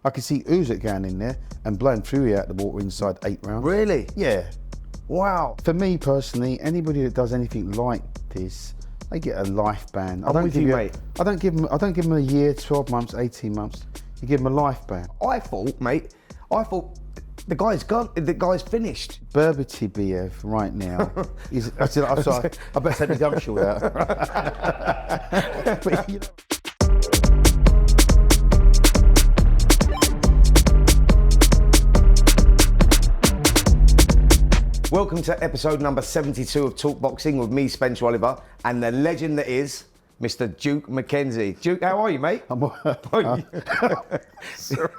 I could see Usyk going in there and blowing Fury out the water inside 8 rounds. Really? Yeah. Wow. For me personally, anybody that does anything like this, they get a life ban. I'm with you, mate. I don't give them a year, 12 months, 18 months. You give them a life ban. I thought the guy's finished. Beterbiev right now is. I'm sorry. I better take the gum shield out. But, you know. Welcome to episode number 72 of Talk Boxing with me, Spencer Oliver, and the legend that is Mr. Duke McKenzie. Duke, how are you, mate?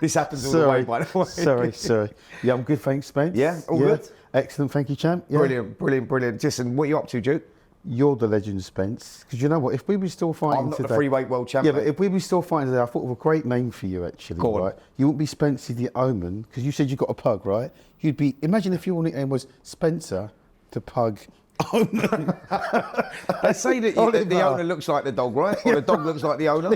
This happens all the way, by the way. Sorry. Yeah, I'm good, thanks, Spence. Yeah, all good? Excellent, thank you, champ. Yeah. Brilliant. Listen, what are you up to, Duke? You're the legend, Spence. Because you know what, if we were still fighting I'm not today... the freeweight world champ. Yeah, but if we were still fighting today, I thought of a great name for you, actually. Go on. Right? You wouldn't be Spencer the Omen, because you said you got a pug, right? You'd be... Imagine if your nickname was Spencer the Pug Omen. They say that the owner looks like the dog, right? Or the dog looks like the owner.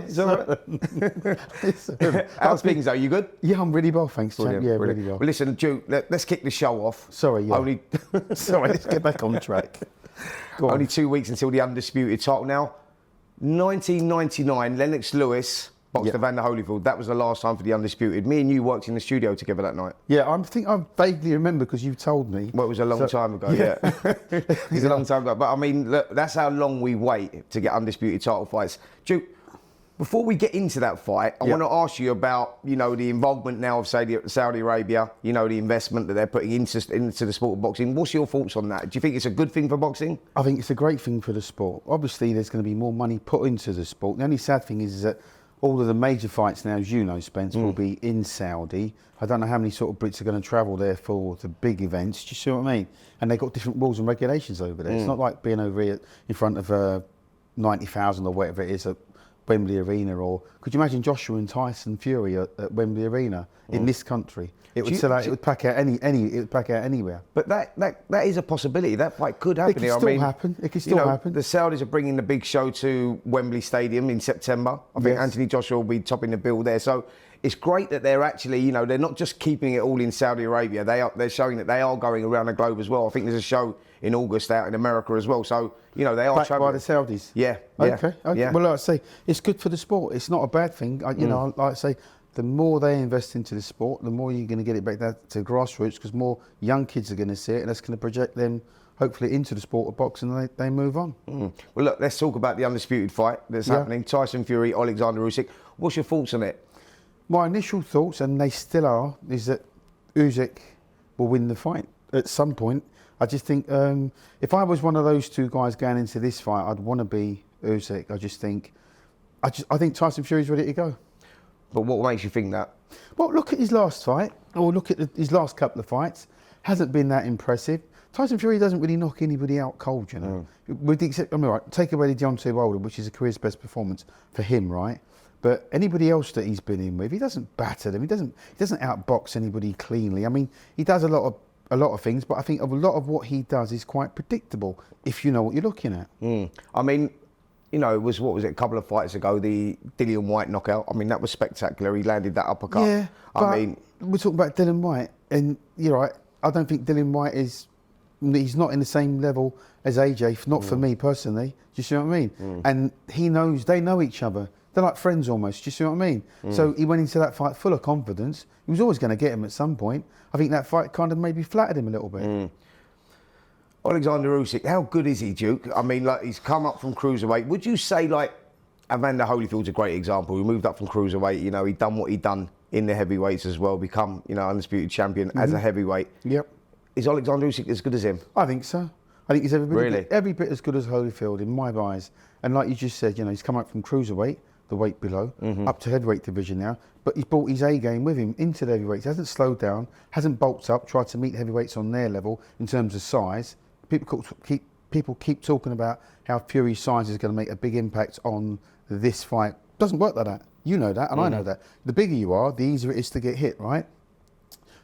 How's things, though? You good? Yeah, I'm really well, thanks, champ. Brilliant. Really well. Well, listen, Duke, let's kick the show off. Sorry, yeah. Sorry, let's get back on track. Only 2 weeks until the undisputed title. Now, 1999, Lennox Lewis boxed Evander Holyfield. That was the last time for the undisputed. Me and you worked in the studio together that night. Yeah, I think I vaguely remember because you told me. Well, it was a long time ago, yeah. It was a long time ago. But I mean, look, that's how long we wait to get undisputed title fights. Duke, before we get into that fight, I want to ask you about, you know, the involvement now of Saudi Arabia, you know, the investment that they're putting into the sport of boxing. What's your thoughts on that? Do you think it's a good thing for boxing? I think it's a great thing for the sport. Obviously, there's going to be more money put into the sport. The only sad thing is that all of the major fights now, as you know, Spence, will be in Saudi. I don't know how many sort of Brits are going to travel there for the big events. Do you see what I mean? And they've got different rules and regulations over there. It's not like being over here in front of 90,000 or whatever it is at Wembley Arena, or could you imagine Joshua and Tyson Fury at Wembley Arena in this country? It would sell out. It would pack out it would pack out anywhere. But that is a possibility. That fight could happen. It could still happen. It could still happen. The Saudis are bringing the big show to Wembley Stadium in September. I think Anthony Joshua will be topping the bill there. So it's great that they're actually, you know, they're not just keeping it all in Saudi Arabia. They're showing that they are going around the globe as well. I think there's a show in August out in America as well. So, you know, they are backed by the Saudis. Yeah. Okay. Yeah. Well, like I say, it's good for the sport. It's not a bad thing. You know, like I say, the more they invest into the sport, the more you're going to get it back down to grassroots, because more young kids are going to see it, and that's going to project them, hopefully, into the sport of boxing, and they move on. Well, look, let's talk about the undisputed fight that's happening. Tyson Fury, Oleksandr Usyk. What's your thoughts on it? My initial thoughts, and they still are, is that Usyk will win the fight at some point. I just think if I was one of those two guys going into this fight, I'd want to be Usyk. I think Tyson Fury's ready to go. But what makes you think that? Well, look at his last fight, or look at his last couple of fights. Hasn't been that impressive. Tyson Fury doesn't really knock anybody out cold, you know. With the exception, I mean, right, take away the Deontay Wilder, which is a career's best performance for him, right? But anybody else that he's been in with, he doesn't batter them. He doesn't outbox anybody cleanly. I mean, he does a lot of things, but I think a lot of what he does is quite predictable if you know what you're looking at. I mean, you know, it was, what was it, a couple of fights ago, the Dillian Whyte knockout. I mean, that was spectacular. He landed that uppercut. Yeah, we're talking about Dillian Whyte, and you're right, I don't think Dillian Whyte he's not in the same level as AJ, not for me personally. Do you see what I mean? And they know each other. They're like friends almost, do you see what I mean? So he went into that fight full of confidence. He was always going to get him at some point. I think that fight kind of maybe flattered him a little bit. Oleksandr Usyk, how good is he, Duke? I mean, like, he's come up from cruiserweight. Would you say, like, Evander Holyfield's a great example? He moved up from cruiserweight, you know, he'd done what he'd done in the heavyweights as well, become, you know, undisputed champion as a heavyweight. Yep. Is Oleksandr Usyk as good as him? I think so. I think he's every bit as good as Holyfield in my eyes. And like you just said, you know, he's come up from cruiserweight, the weight below, up to heavyweight division now, but he's brought his A game with him into the heavyweights. He hasn't slowed down, hasn't bulked up, tried to meet heavyweights on their level in terms of size. People keep talking about how Fury's size is going to make a big impact on this fight. Doesn't work like that. You know that, and I know that. The bigger you are, the easier it is to get hit, right?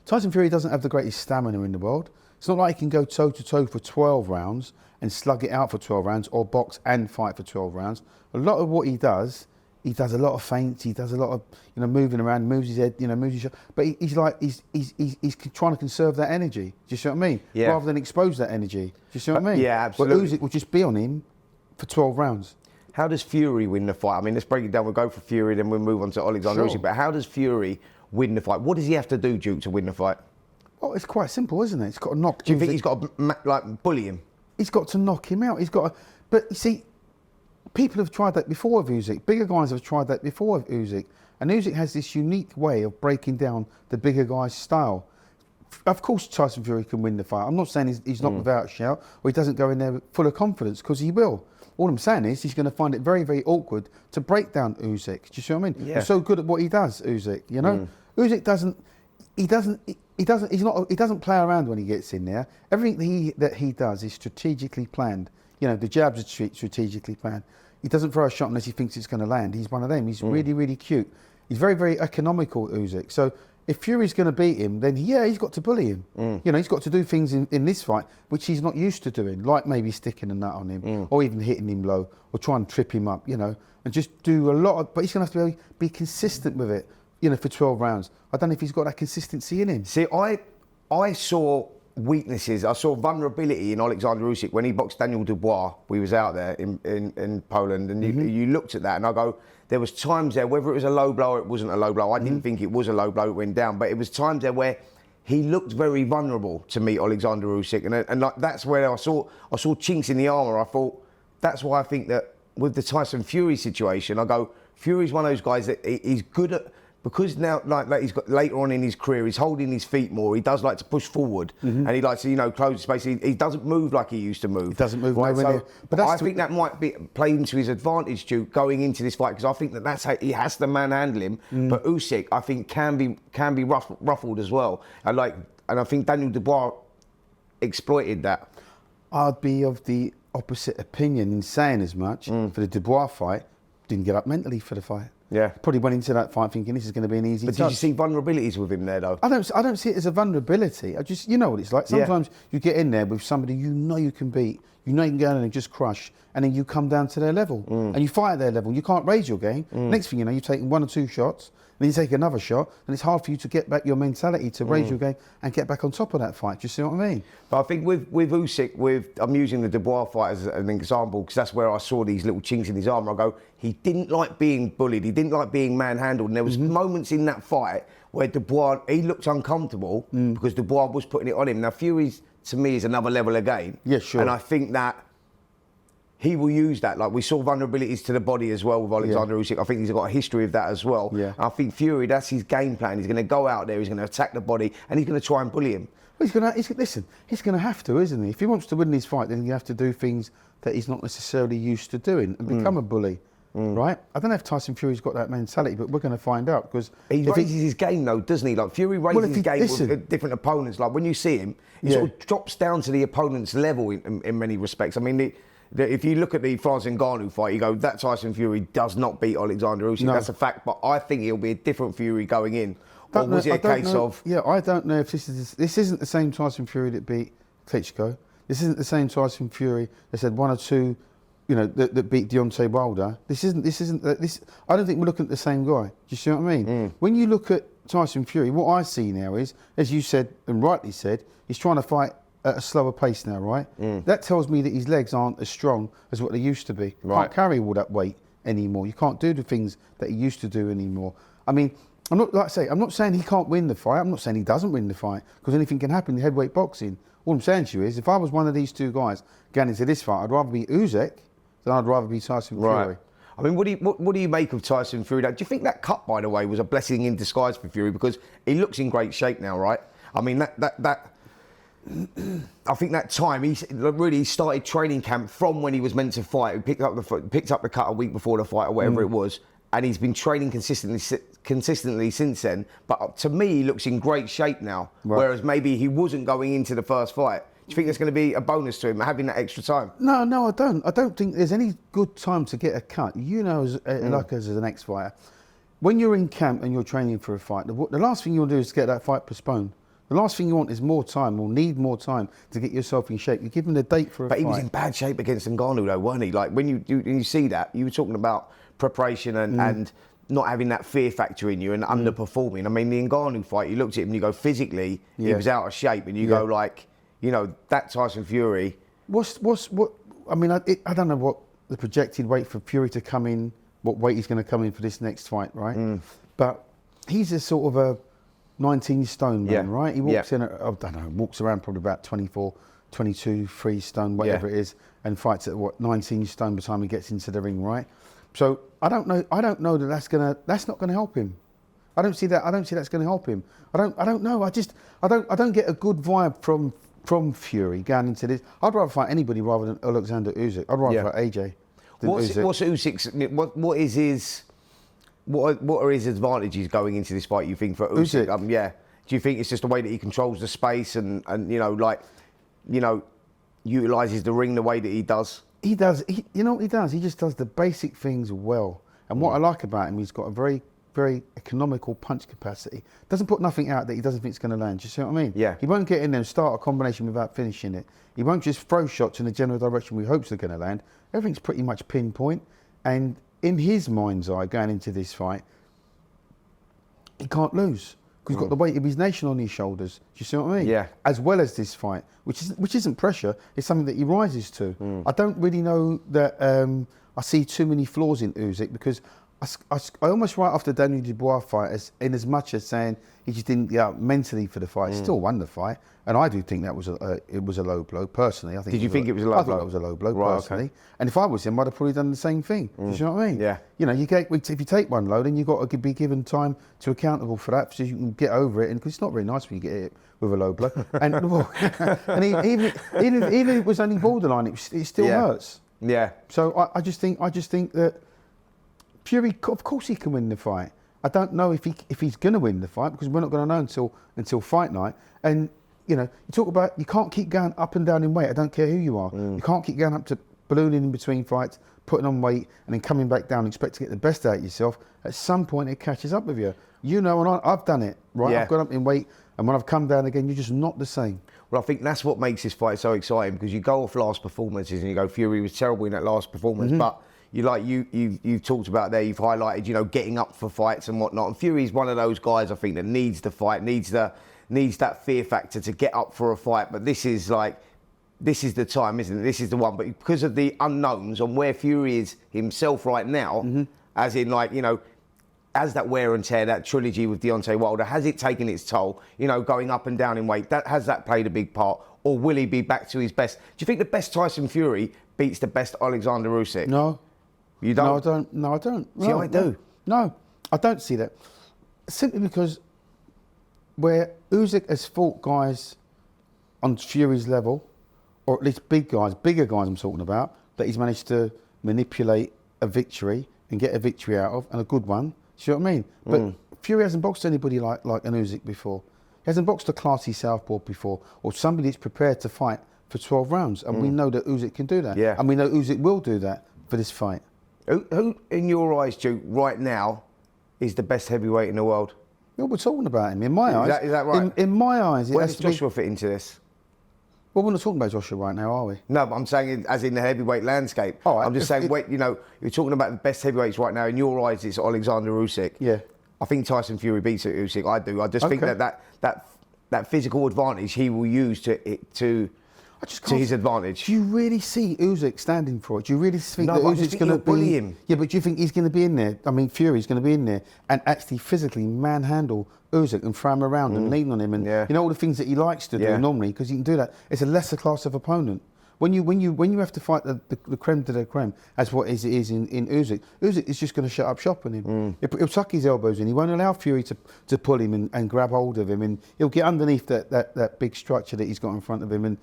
Tyson Fury doesn't have the greatest stamina in the world. It's not like he can go toe-to-toe for 12 rounds and slug it out for 12 rounds, or box and fight for 12 rounds. A lot of what he does He does a lot of feints. He does a lot of moving around, moves his head, moves his shot. But he's trying to conserve that energy. Do you see what I mean? Yeah. Rather than expose that energy. Do you see what I mean? Yeah, absolutely. But Usyk will just be on him for 12 rounds. How does Fury win the fight? I mean, let's break it down. We'll go for Fury, then we'll move on to Oleksandr Usyk. But how does Fury win the fight? What does he have to do, Duke, to win the fight? Oh, it's quite simple, isn't it? He's got to knock. Do you think he's got to bully him? He's got to knock him out. He's got to. But you see, people have tried that before with Usyk. Bigger guys have tried that before with Usyk. And Usyk has this unique way of breaking down the bigger guy's style. Of course, Tyson Fury can win the fight. I'm not saying he's not without a shout, or he doesn't go in there full of confidence, because he will. All I'm saying is he's going to find it very, very awkward to break down Usyk. Do you see what I mean? Yeah. He's so good at what he does, Usyk. Usyk doesn't play around when he gets in there. Everything that he does is strategically planned. The jabs are strategically planned. He doesn't throw a shot unless he thinks it's going to land. He's one of them. He's really, really cute. He's very, very economical, Usyk. So if Fury's going to beat him, then he's got to bully him. He's got to do things in this fight which he's not used to doing, like maybe sticking a nut on him, or even hitting him low, or try and trip him up, and just do a lot of. But he's going to have to be consistent with it, for 12 rounds. I don't know if he's got that consistency in him. See, I saw weaknesses. I saw vulnerability in Oleksandr Usyk when he boxed Daniel Dubois. We was out there in Poland, and you looked at that, and I go, there was times there, whether it was a low blow or it wasn't a low blow, I didn't think it was a low blow, it went down, but it was times there where he looked very vulnerable to me, Oleksandr Usyk, and like, that's where I saw chinks in the armour. I thought, that's why I think that with the Tyson Fury situation, I go, Fury's one of those guys that he's good at, because now, like he's got later on in his career, he's holding his feet more. He does like to push forward, and he likes to, close the space. He doesn't move like he used to move. He doesn't move right? nowhere near. But I think that might play into his advantage, Duke, going into this fight, because I think that's how he has to manhandle him. But Usyk, I think, can be ruffled as well. And I think Daniel Dubois exploited that. I'd be of the opposite opinion in saying as much. For the Dubois fight, didn't get up mentally for the fight. Yeah, probably went into that fight thinking this is going to be an easy. But did you see vulnerabilities with him there, though? I don't see it as a vulnerability. I just, what it's like. Sometimes you get in there with somebody you can beat, you can go in and just crush, and then you come down to their level and you fight at their level. You can't raise your game. Next thing you know, you've taken 1 or 2 shots, then you take another shot, and it's hard for you to get back your mentality to raise your game and get back on top of that fight. Do you see what I mean? But I think with Usyk, I'm using the Dubois fight as an example, because that's where I saw these little chinks in his armour. I go, he didn't like being bullied, he didn't like being manhandled, and there was moments in that fight where Dubois, he looked uncomfortable because Dubois was putting it on him. Now Fury's, to me, is another level again. Yeah, sure. And I think that he will use that. Like, we saw vulnerabilities to the body as well with Oleksandr Usyk. I think he's got a history of that as well. Yeah. I think Fury, that's his game plan. He's going to go out there, he's going to attack the body, and he's going to try and bully him. Well, he's going to have to, isn't he? If he wants to win this fight, then you have to do things that he's not necessarily used to doing and become a bully, right? I don't know if Tyson Fury's got that mentality, but we're going to find out, because he raises his game, though, doesn't he? Like, Fury raises his game with different opponents. Like, when you see him, he sort of drops down to the opponent's level in many respects. I mean, if you look at the Francis Ngannou fight, you go, that Tyson Fury does not beat Oleksandr Usyk. No. That's a fact. But I think it'll be a different Fury going in. Or was it a case of? Yeah, I don't know if this isn't the same Tyson Fury that beat Klitschko. This isn't the same Tyson Fury that said 1 or 2, that beat Deontay Wilder. This isn't. I don't think we're looking at the same guy. Do you see what I mean? When you look at Tyson Fury, what I see now is, as you said and rightly said, he's trying to fight at a slower pace now, right? That tells me that his legs aren't as strong as what they used to be. Right. Can't carry all that weight anymore. You can't do the things that he used to do anymore. I mean, I'm not saying he can't win the fight. I'm not saying he doesn't win the fight, because anything can happen in heavyweight boxing. All I'm saying to you is, if I was one of these 2 guys going into this fight, I'd rather be Usyk than I'd rather be Tyson Fury. Right. I mean, what do you make of Tyson Fury? Do you think that cut, by the way, was a blessing in disguise for Fury, because he looks in great shape now, right? I mean, that I think that time he really started training camp from when he was meant to fight. He picked up the cut a week before the fight or whatever it was, and he's been training consistently since then. But to me, he looks in great shape now, whereas maybe he wasn't going into the first fight. Do you think there's going to be a bonus to him having that extra time? No, I don't. I don't think there's any good time to get a cut. Like us as an ex-fighter, when you're in camp and you're training for a fight, the last thing you want to do is get that fight postponed. The last thing you want is more time, or need more time to get yourself in shape. You give him the date for a fight. But he was in bad shape against Ngannou though, wasn't he? Like when you see that, you were talking about preparation and not having that fear factor in you and underperforming. I mean, the Ngannou fight, you looked at him and you go, physically, he was out of shape, and you go like, you know, that Tyson Fury. I mean, I don't know what the projected weight for Fury to come in, what weight he's going to come in for this next fight, right? But he's a sort of a 19 stone man, right? He walks in, I don't know, walks around probably about 24, 22, 3 stone, whatever it is, and fights at 19 stone by the time he gets into the ring, right? So I don't know that that's not gonna help him. I don't see that's gonna help him. I don't know. I don't get a good vibe from Fury going into this. I'd rather fight anybody rather than Oleksandr Usyk. I'd rather fight AJ than Usyk. What's Usyk's what are his advantages going into this fight, you think, for Usyk? Do you think it's just the way that he controls the space and you know, like, you know, utilises the ring the way that he does? He does. You know what he does? He just does the basic things well. And what I like about him, he's got a very, very economical punch capacity. Doesn't put nothing out that he doesn't think it's going to land. Do you see what I mean? Yeah. He won't get in there and start a combination without finishing it. He won't just throw shots in the general direction we hope they're going to land. Everything's pretty much pinpoint. And in his mind's eye, going into this fight, he can't lose. Because he's got the weight of his nation on his shoulders. Do you see what I mean? Yeah. As well as this fight, which isn't pressure, it's something that he rises to. I don't really know that I see too many flaws in Usyk, because I almost write off the Daniel Dubois fight as much as saying he just didn't get out mentally for the fight. He still won the fight, and I do think that was it was a low blow personally. I think. Did you think it was a low blow? I thought it was a low blow Right, personally. okay. And if I was him, I'd have probably done the same thing. Do you know what I mean? Yeah. You know, if you take one low, then you've got to be given time to accountable for that, so you can get over it. And because it's not very nice when you get hit with a low blow. And, and even if it was only borderline, it still hurts. Yeah. So I just think that Fury, of course, he can win the fight. I don't know if he's going to win the fight, because we're not going to know until fight night. And you know, you talk about you can't keep going up and down in weight. I don't care who you are. You can't keep going up to ballooning in between fights, putting on weight, and then coming back down and expect to get the best out of yourself. At some point, it catches up with you. You know, and I've done it, right? Yeah. I've gone up in weight, and when I've come down again, you're just not the same. Well, I think that's what makes this fight so exciting, because you go off last performances and you go, Fury was terrible in that last performance, but you've talked about there, you've highlighted, you know, getting up for fights and whatnot. And Fury's one of those guys, I think, that needs the fight, needs that fear factor to get up for a fight. But this is the time, isn't it? This is the one. But because of the unknowns on where Fury is himself right now, as in, like, you know, as that wear and tear, that trilogy with Deontay Wilder, has it taken its toll? You know, going up and down in weight, has that played a big part? Or will he be back to his best? Do you think the best Tyson Fury beats the best Oleksandr Usyk? No. You don't? No, I don't. See, I do. No, I don't see that. Simply because where Usyk has fought guys on Fury's level, or at least bigger guys I'm talking about, that he's managed to manipulate a victory and get a victory out of, and a good one. See what I mean? But Fury hasn't boxed anybody like an Usyk before. He hasn't boxed a classy southpaw before, or somebody that's prepared to fight for 12 rounds. And we know that Usyk can do that. Yeah. And we know Usyk will do that for this fight. Who, in your eyes, Duke, right now, is the best heavyweight in the world? Well, we're talking about him. In my eyes, is that right? In my eyes, where does Joshua fit into this? Well, we're not talking about Joshua right now, are we? No, but I'm saying as in the heavyweight landscape. All right. I'm just saying, wait, you know, you're talking about the best heavyweights right now. In your eyes, it's Oleksandr Usyk. Yeah. I think Tyson Fury beats Usyk. I do. I just think that physical advantage he will use to his advantage. Do you really see Usyk standing for it? Do you really think that I Usyk's think going to bully him? Yeah, but do you think he's going to be in there? I mean, Fury's going to be in there and actually physically manhandle Usyk and throw him around and lean on him, and you know all the things that he likes to do normally, because he can do that. It's a lesser class of opponent. When you have to fight the creme de la creme, as what it is in Usyk, Usyk is just going to shut up shop on him. He'll tuck his elbows in. He won't allow Fury to pull him and grab hold of him, and he'll get underneath that big structure that he's got in front of him, and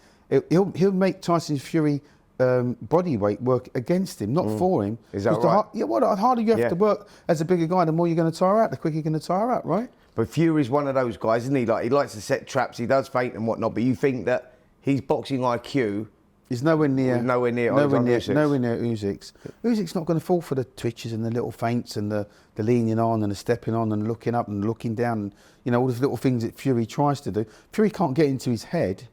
he'll make Tyson Fury body weight work against him, not for him. Is that right? The harder you have to work as a bigger guy, the more you're going to tire out, the quicker you're going to tire out, right? But Fury's one of those guys, isn't he? Like, he likes to set traps, he does feint and whatnot, but you think that his boxing IQ He's nowhere near Usyk's. Usyk's not going to fall for the twitches and the little feints and the leaning on and the stepping on and looking up and looking down and, you know, all those little things that Fury tries to do. Fury can't get into his head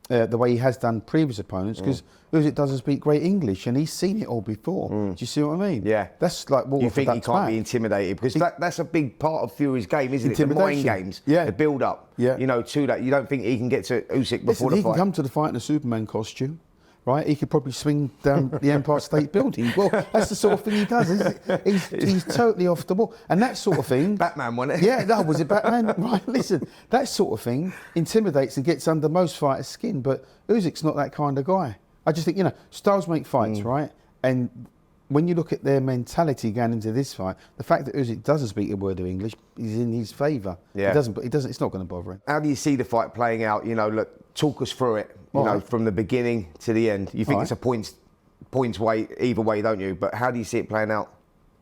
the way he has done previous opponents because Usyk doesn't speak great English and he's seen it all before. Do you see what I mean? Yeah. That's like water You for think he duck's can't back. be intimidated because that's a big part of Fury's game, isn't it? The mind games, yeah. the build up. Yeah. You know, to that. You don't think he can get to Usyk before the he fight? can come to the fight in a Superman costume. Right, he could probably swing down the Empire State Building. Well, that's the sort of thing he does. He's totally off the ball, and that sort of thing. Batman, wasn't it? Yeah, was it Batman? Right, listen, that sort of thing intimidates and gets under most fighters' skin. But Usyk's not that kind of guy. I just think, you know, styles make fights, right? And when you look at their mentality going into this fight, the fact that Usyk doesn't speak a word of English is in his favour. Yeah. He doesn't. It's not going to bother him. How do you see the fight playing out? You know, look, talk us through it. You know, from the beginning to the end. You think it's a points way either way, don't you? But how do you see it playing out?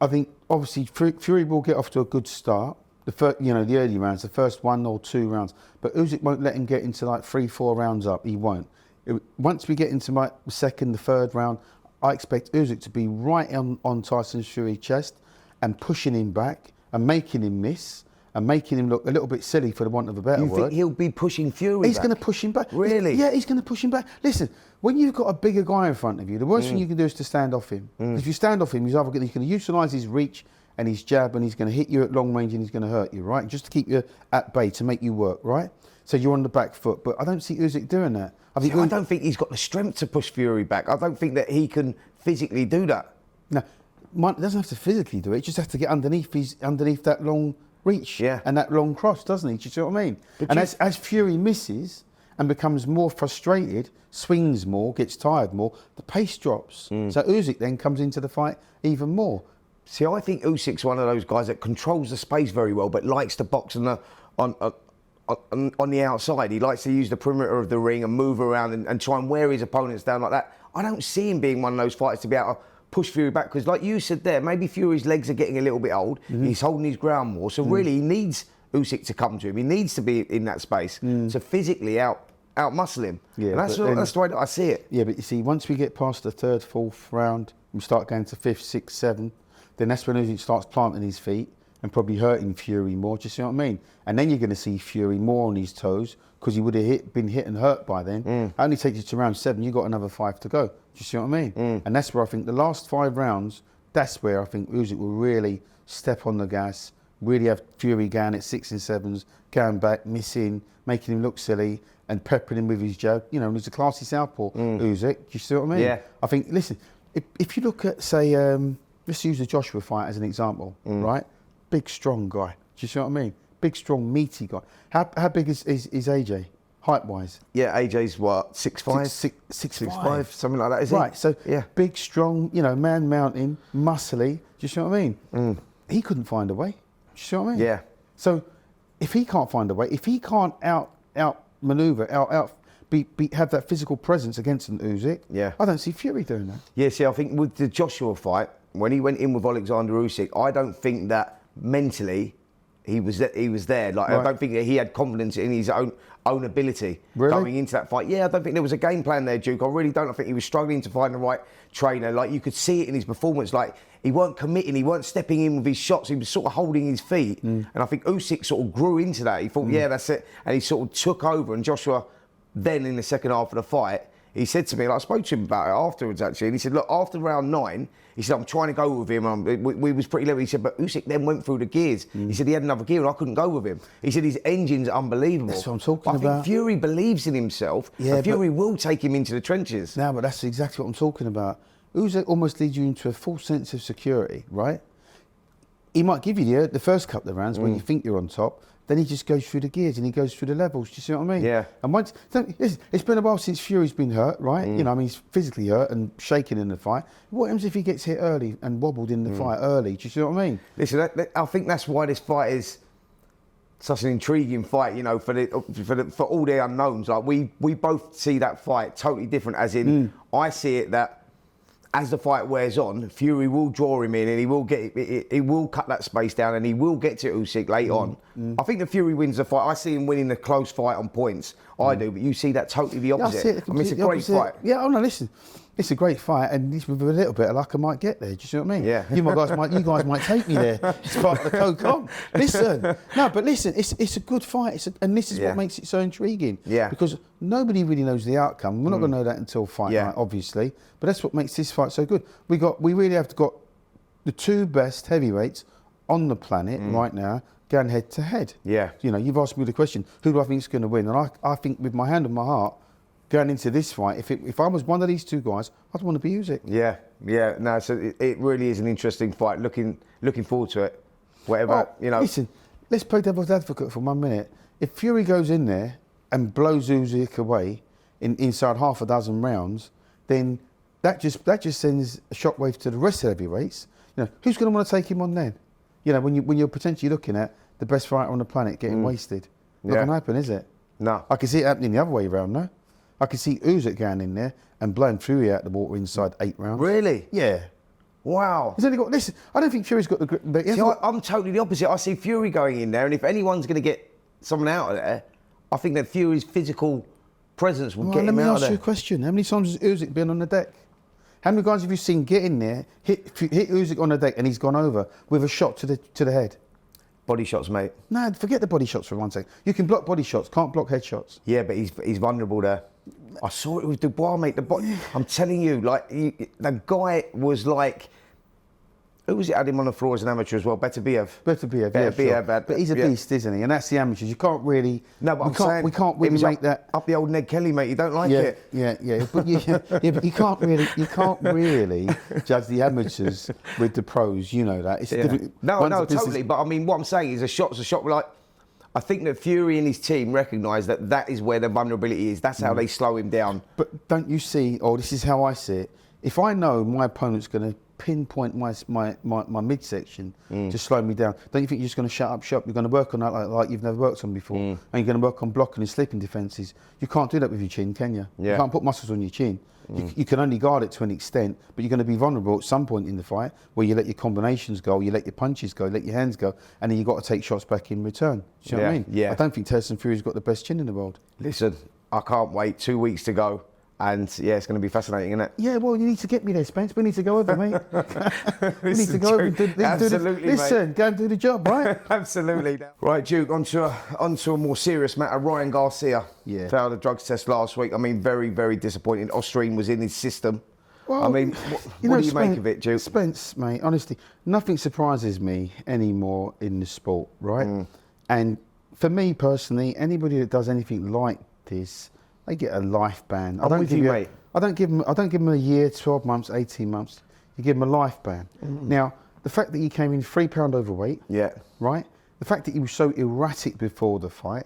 I think obviously Fury will get off to a good start. The first, you know, the early rounds, the first 1 or 2 rounds. But Usyk won't let him get into like 3-4 rounds up. He won't. Once we get into the second, the third round, I expect Usyk to be right on Tyson Fury's chest and pushing him back and making him miss. And making him look a little bit silly, for the want of a better word. You think he'll be pushing Fury He's going to push him back. Really? He's going to push him back. Listen, when you've got a bigger guy in front of you, the worst thing you can do is to stand off him. If you stand off him, he's going to utilise his reach and his jab, and he's going to hit you at long range and he's going to hurt you, right? Just to keep you at bay, to make you work, right? So you're on the back foot. But I don't see Usyk doing that. I don't think he's got the strength to push Fury back. I don't think that he can physically do that. No, he doesn't have to physically do it. He just has to get underneath that long reach and that long cross, doesn't he? Do you see what I mean? But as Fury misses and becomes more frustrated, swings more, gets tired more, the pace drops. So Usyk then comes into the fight even more. See, I think Usyk's one of those guys that controls the space very well, but likes to box on the outside. He likes to use the perimeter of the ring and move around and try and wear his opponents down like that. I don't see him being one of those fighters to be able to push Fury back, because like you said there, maybe Fury's legs are getting a little bit old. He's holding his ground more, so really he needs Usyk to come to him. He needs to be in that space to physically out-muscle him. Yeah, and that's the way that I see it. Yeah, but you see, once we get past the 3rd, 4th round, we start going to 5th, 6th, 7th, then that's when Usyk starts planting his feet and probably hurting Fury more. Do you see what I mean? And then you're going to see Fury more on his toes, because he would have been hit and hurt by then. It only takes you to round 7, you've got another 5 to go. Do you see what I mean? And that's where I think the last 5 rounds, that's where I think Usyk will really step on the gas, really have Fury going at 6 and 7s, going back, missing, making him look silly, and peppering him with his jab. You know, he's a classy southpaw, Usyk. Do you see what I mean? Yeah. I think, listen, if you look at, say, let's use the Joshua fight as an example, right? Big, strong guy. Do you see what I mean? Big, strong, meaty guy. How big is AJ, height-wise? Yeah, AJ's what, 6'5"? 6'5", something like that, is right, he? So big, strong, you know, man mountain, muscly. Do you see what I mean? He couldn't find a way. Do you see what I mean? Yeah. So if he can't find a way, if he can't out-manoeuvre, have that physical presence against an Usyk, I don't see Fury doing that. Yeah, see, I think with the Joshua fight, when he went in with Oleksandr Usyk, I don't think that mentally he was there. Like, I don't think that he had confidence in his own ability going into that fight. Yeah, I don't think there was a game plan there, Duke. I really don't. I think he was struggling to find the right trainer. Like, you could see it in his performance. Like, he weren't committing, he weren't stepping in with his shots. He was sort of holding his feet. And I think Usyk sort of grew into that. He thought, yeah, that's it. And he sort of took over. And Joshua, then in the second half of the fight, he said to me, and I spoke to him about it afterwards actually, and he said, look, after round 9, he said, I'm trying to go with him. We was pretty level. He said, but Usyk then went through the gears. He said he had another gear and I couldn't go with him. He said his engine's unbelievable. That's what I'm talking about. I think Fury believes in himself, and Fury will take him into the trenches. No, but that's exactly what I'm talking about. Usyk almost leads you into a false sense of security, right? He might give you the first couple of rounds when you think you're on top. Then he just goes through the gears and he goes through the levels. Do you see what I mean? Yeah. And once, it's been a while since Fury's been hurt, right? You know, I mean, he's physically hurt and shaking in the fight. What happens if he gets hit early and wobbled in the fight early? Do you see what I mean? Listen, I think that's why this fight is such an intriguing fight. You know, for all the unknowns. Like we both see that fight totally different. As in, I see it that as the fight wears on, Fury will draw him in, and he will cut that space down, and he will get to Usyk late on. I think the Fury wins the fight. I see him winning the close fight on points. I do, but you see that totally the opposite. Yeah, I mean, it's a great fight. Yeah, oh no, listen. It's a great fight, and with a little bit of luck, I might get there. Do you see what I mean? Yeah. You guys might take me there. It's part of the code. Listen, it's a good fight, and this is what makes it so intriguing. Yeah. Because nobody really knows the outcome. We're not going to know that until fight night, obviously. But that's what makes this fight so good. We really have got the two best heavyweights on the planet right now going head to head. Yeah. You know, you've asked me the question, who do I think is going to win? And I think, with my hand on my heart, going into this fight, if I was one of these two guys, I'd want to be Usyk. Yeah. No, so it really is an interesting fight. Looking forward to it. Whatever, you know. Listen, let's play devil's advocate for 1 minute. If Fury goes in there and blows Usyk away inside half a dozen rounds, then that just sends a shockwave to the rest of the heavyweights. You know, who's going to want to take him on then? You know, when you're potentially looking at the best fighter on the planet getting wasted, not going to happen, is it? No. I can see it happening the other way around, no? I can see Usyk going in there and blowing Fury out the water inside 8 rounds. Really? Yeah. Wow. He's only got, listen, I don't think Fury's got the grip. But I'm totally the opposite. I see Fury going in there, and if anyone's going to get someone out of there, I think that Fury's physical presence will get him out of there. Let me ask you a question. How many times has Usyk been on the deck? How many guys have you seen get in there, hit Usyk on the deck, and he's gone over with a shot to the head? Body shots, mate. No, forget the body shots for 1 second. You can block body shots, can't block head shots. Yeah, but he's vulnerable there. I saw it with Dubois, mate. I'm telling you, like, the guy was like, who was it had him on the floor as an amateur as well? Beterbiev, yeah, sure. But he's a beast, isn't he? And that's the amateurs. You can't really. No, but we can't really make that up the old Ned Kelly, mate. You don't like it. Yeah. But but you can't really judge the amateurs with the pros. You know that. It's No, totally. But I mean, what I'm saying is a shot's a shot. Like, I think that Fury and his team recognise that is where the vulnerability is. That's how they slow him down. But don't you see? Or this is how I see it. If I know my opponent's going to pinpoint my midsection to slow me down, don't you think you're just going to shut up shop? You're going to work on that like you've never worked on before, and you're going to work on blocking and slipping defences. You can't do that with your chin, can you? Yeah. You can't put muscles on your chin. You can only guard it to an extent, but you're going to be vulnerable at some point in the fight where you let your combinations go, you let your punches go, you let your hands go, and then you've got to take shots back in return. Do you know what I mean? Yeah. I don't think Tyson Fury's got the best chin in the world. Listen, I can't wait. 2 weeks to go. And yeah, it's going to be fascinating, isn't it? Yeah, well, you need to get me there, Spence. We need to go over, mate. We need to go over and do listen, go and do the job, right? Absolutely. Right, Duke, onto a more serious matter. Ryan Garcia failed a drugs test last week. I mean, very, very disappointing. Austrian was in his system. Well, I mean, what do you make of it, Duke? Spence, mate, honestly, nothing surprises me anymore in the sport, right? And for me personally, anybody that does anything like this, they get a life ban. I don't give them a year, 12 months, 18 months. You give them a life ban. Now, the fact that he came in 3 pound overweight, right? The fact that he was so erratic before the fight,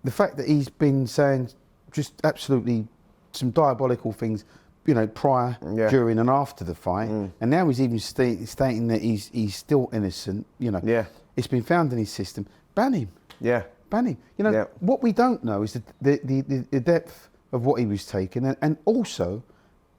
the fact that he's been saying just absolutely some diabolical things, you know, prior, during and after the fight, and now he's even stating that he's still innocent, you know. It's been found in his system. Ban him. Ban him. You know, what we don't know is the depth of what he was taking, and also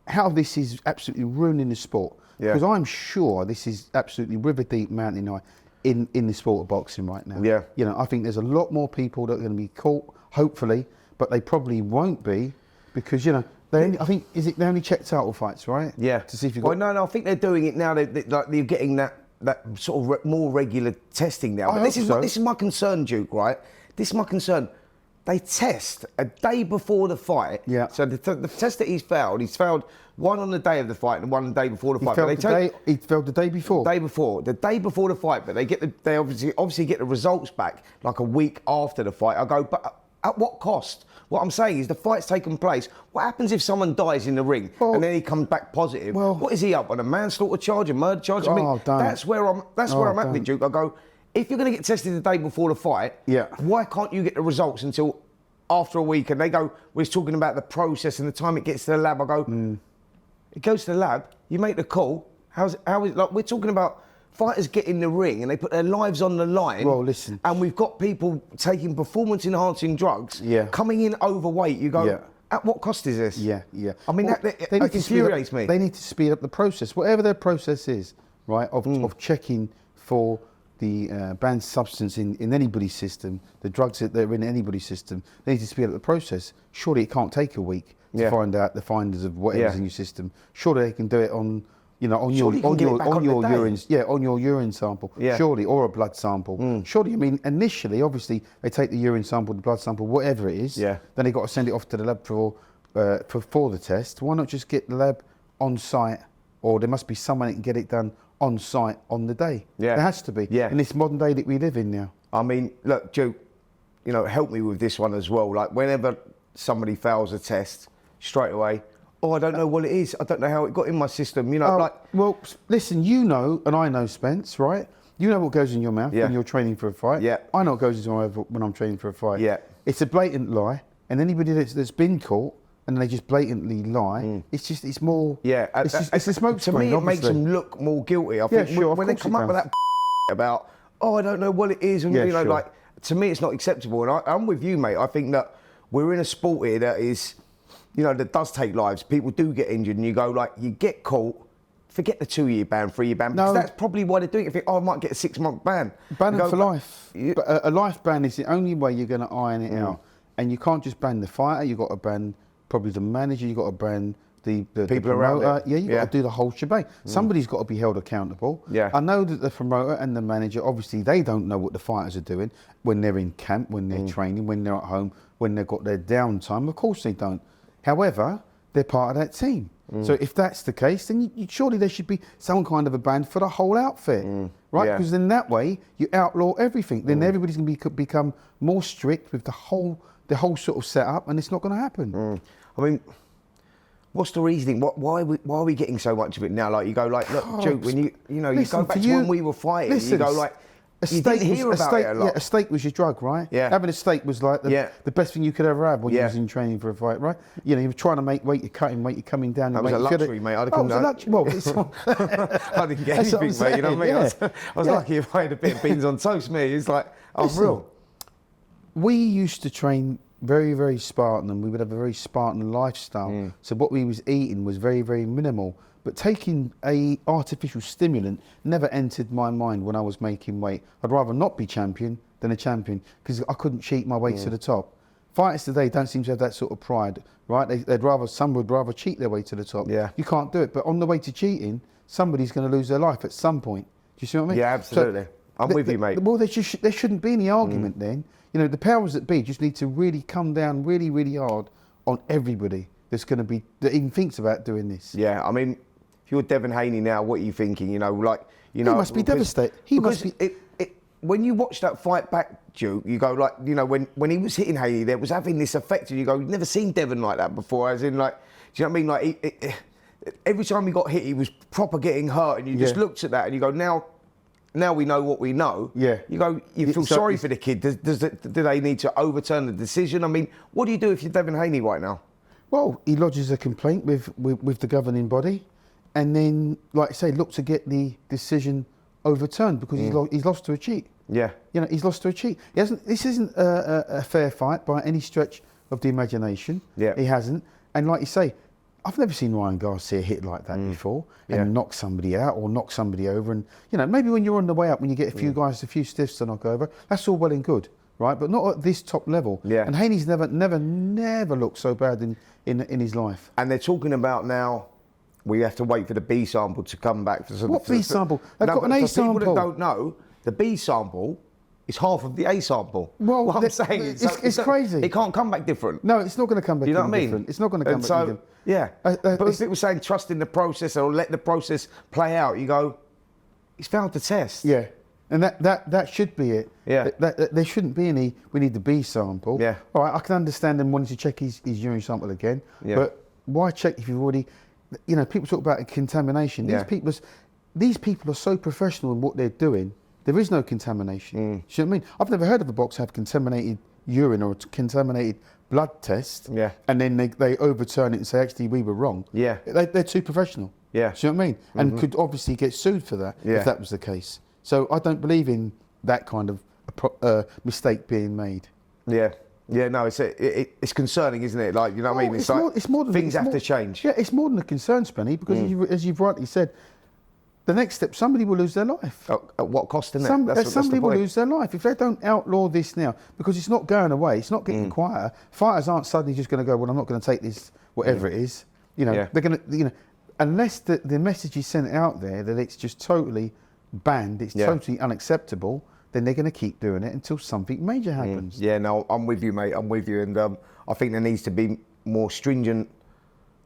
how this is absolutely ruining the sport. Because I'm sure this is absolutely river deep, mountain high in the sport of boxing right now. You know, I think there's a lot more people that are going to be caught, hopefully, but they probably won't be because, you know, they only check title fights, right? To see if you've got... Well, no, I think they're doing it now. They're getting that sort of more regular testing now. But this is my concern, Duke, right? This is my concern. They test a day before the fight. So the test that he's failed one on the day of the fight and one the day before the fight. He failed the day before? The day before the fight, but they obviously get the results back like a week after the fight. I go, but at what cost? What I'm saying is the fight's taken place. What happens if someone dies in the ring and then he comes back positive? What is he up on? A manslaughter charge, a murder charge? I mean, that's where I'm at with Duke. I go, if you're going to get tested the day before the fight, why can't you get the results until after a week? And they go, we're talking about the process and the time it gets to the lab. I go, it goes to the lab, you make the call. How is like we're talking about fighters get in the ring and they put their lives on the line. Well, listen. And we've got people taking performance-enhancing drugs, coming in overweight. You go, At what cost is this? Yeah, yeah. I mean, Well, that infuriates me. They need to speed up the process, whatever their process is, right, of checking for the banned substance in anybody's system, the drugs that are in anybody's system. They need to speed up the process. Surely it can't take a week to find out the finders of whatever's in your system. Surely they can do it on, on your urine sample. Yeah. Surely, or a blood sample. Surely, I mean, initially, obviously, they take the urine sample, the blood sample, whatever it is. Yeah. Then they got to send it off to the lab for the test. Why not just get the lab on site, or there must be someone that can get it done on site on the day. Yeah. There has to be. Yeah. In this modern day that we live in now. I mean, look, Duke, help me with this one as well. Like, whenever somebody fails a test, straight away, I don't know what it is. I don't know how it got in my system. Well, listen, and I know, Spence, right? You know what goes in your mouth when you're training for a fight. Yeah. I know what goes into my mouth when I'm training for a fight. Yeah. It's a blatant lie, and anybody that's been caught and they just blatantly lie, it's more... Yeah. It's a smoke To screen, me, it obviously. makes them look more guilty. I Yeah, think sure, when they come up with that about, I don't know what it is, and Yeah, sure. like, to me, it's not acceptable. And I'm with you, mate. I think that we're in a sport here that is, that does take lives. People do get injured, and you go, like, you get caught, forget the 2-year ban, 3-year ban, because that's probably why they're doing it. Think, I might get a 6-month ban. Ban it for life. But a life ban is the only way you're going to iron it out. And you can't just ban the fighter, you've got to ban probably the manager, you've got to ban the people promoter. around it. Yeah, you've got to do the whole shebang. Somebody's got to be held accountable. Yeah. I know that the promoter and the manager, obviously, they don't know what the fighters are doing when they're in camp, when they're training, when they're at home, when they've got their downtime. Of course they don't. However, they're part of that team. So if that's the case, then surely there should be some kind of a ban for the whole outfit, right? Yeah. Because then that way you outlaw everything. Then everybody's going to become more strict with the whole sort of setup, and it's not going to happen. I mean, what's the reasoning? Why are we getting so much of it now? Like, you go, like, look, Duke, when you go back to when we were fighting, you go, like, you didn't hear about it a lot. Yeah, a steak was your drug, right? Yeah. Having a steak was like the best thing you could ever have when you was in training for a fight, right? You were trying to make weight, you're cutting weight, you're coming down. That was a luxury, mate. It was a luxury. Well, it's I didn't get anything, mate. You know what I mean? I was lucky if I had a bit of beans on toast, me. It's like, real. We used to train very, very Spartan, and we would have a very Spartan lifestyle. So what we was eating was very, very minimal. But taking a artificial stimulant never entered my mind when I was making weight. I'd rather not be champion than a champion, because I couldn't cheat my way to the top. Fighters today don't seem to have that sort of pride, right? Some would rather cheat their way to the top. Yeah. You can't do it. But on the way to cheating, somebody's going to lose their life at some point. Do you see what I mean? Yeah, absolutely. I'm with you, mate. Well, there shouldn't be any argument then. The powers that be just need to really come down really, really hard on everybody that even thinks about doing this. Yeah, I mean, if you're Devin Haney now, what are you thinking? He must be devastated. When you watch that fight back, Duke, you go like, when he was hitting Haney, there was having this effect, and you go, you've never seen Devin like that before. As in, like, do you know what I mean? Like, every time he got hit, he was proper getting hurt, and you just looked at that, and you go, now we know what we know. Yeah. You go, you feel sorry for the kid. Do they need to overturn the decision? I mean, what do you do if you're Devin Haney right now? Well, he lodges a complaint with the governing body, and then, like I say, look to get the decision overturned, because he's lost to a cheat. Yeah. He's lost to a cheat. This isn't a fair fight by any stretch of the imagination. Yeah. He hasn't. And like you say, I've never seen Ryan Garcia hit like that before and knock somebody out or knock somebody over. And, maybe when you're on the way up, when you get a few guys, a few stiffs to knock over, that's all well and good, right? But not at this top level. Yeah. And Haney's never looked so bad in his life. And they're talking about now, we have to wait for the B sample to come back. What B sample? They've got an A sample. For people that don't know, the B sample is half of the A sample. Well, what I'm saying is it's crazy. It can't come back different. No, it's not going to come back. You know what I mean? Different. It's not going to come back different. Yeah. But if it was saying trust in the process or let the process play out, you go, he's failed the test. Yeah. And that should be it. Yeah. There shouldn't be any. We need the B sample. Yeah. All right. I can understand them wanting to check his urine sample again. Yeah. But why check if you've already? People talk about contamination. These people are so professional in what they're doing. There is no contamination. You know what I mean? I've never heard of a boxer have contaminated urine or a contaminated blood test. Yeah. And then they overturn it and say, actually, we were wrong. Yeah. They're too professional. Yeah. Do you know what I mean? And could obviously get sued for that if that was the case. So I don't believe in that kind of mistake being made. Yeah. Yeah, no, it's concerning, isn't it? Like, you know what I mean? It's more than things have to change. Yeah, it's more than a concern, Spenny, because as you've rightly said, the next step, somebody will lose their life. At what cost, isn't it? Somebody will lose their life if they don't outlaw this now, because it's not going away. It's not getting quieter. Fighters aren't suddenly just going to go, well, I'm not going to take this, whatever it is. You know, they're going to, unless the message is sent out there that it's just totally banned, it's totally unacceptable, then they're going to keep doing it until something major happens. Yeah, no, I'm with you, mate. I'm with you, and I think there needs to be more stringent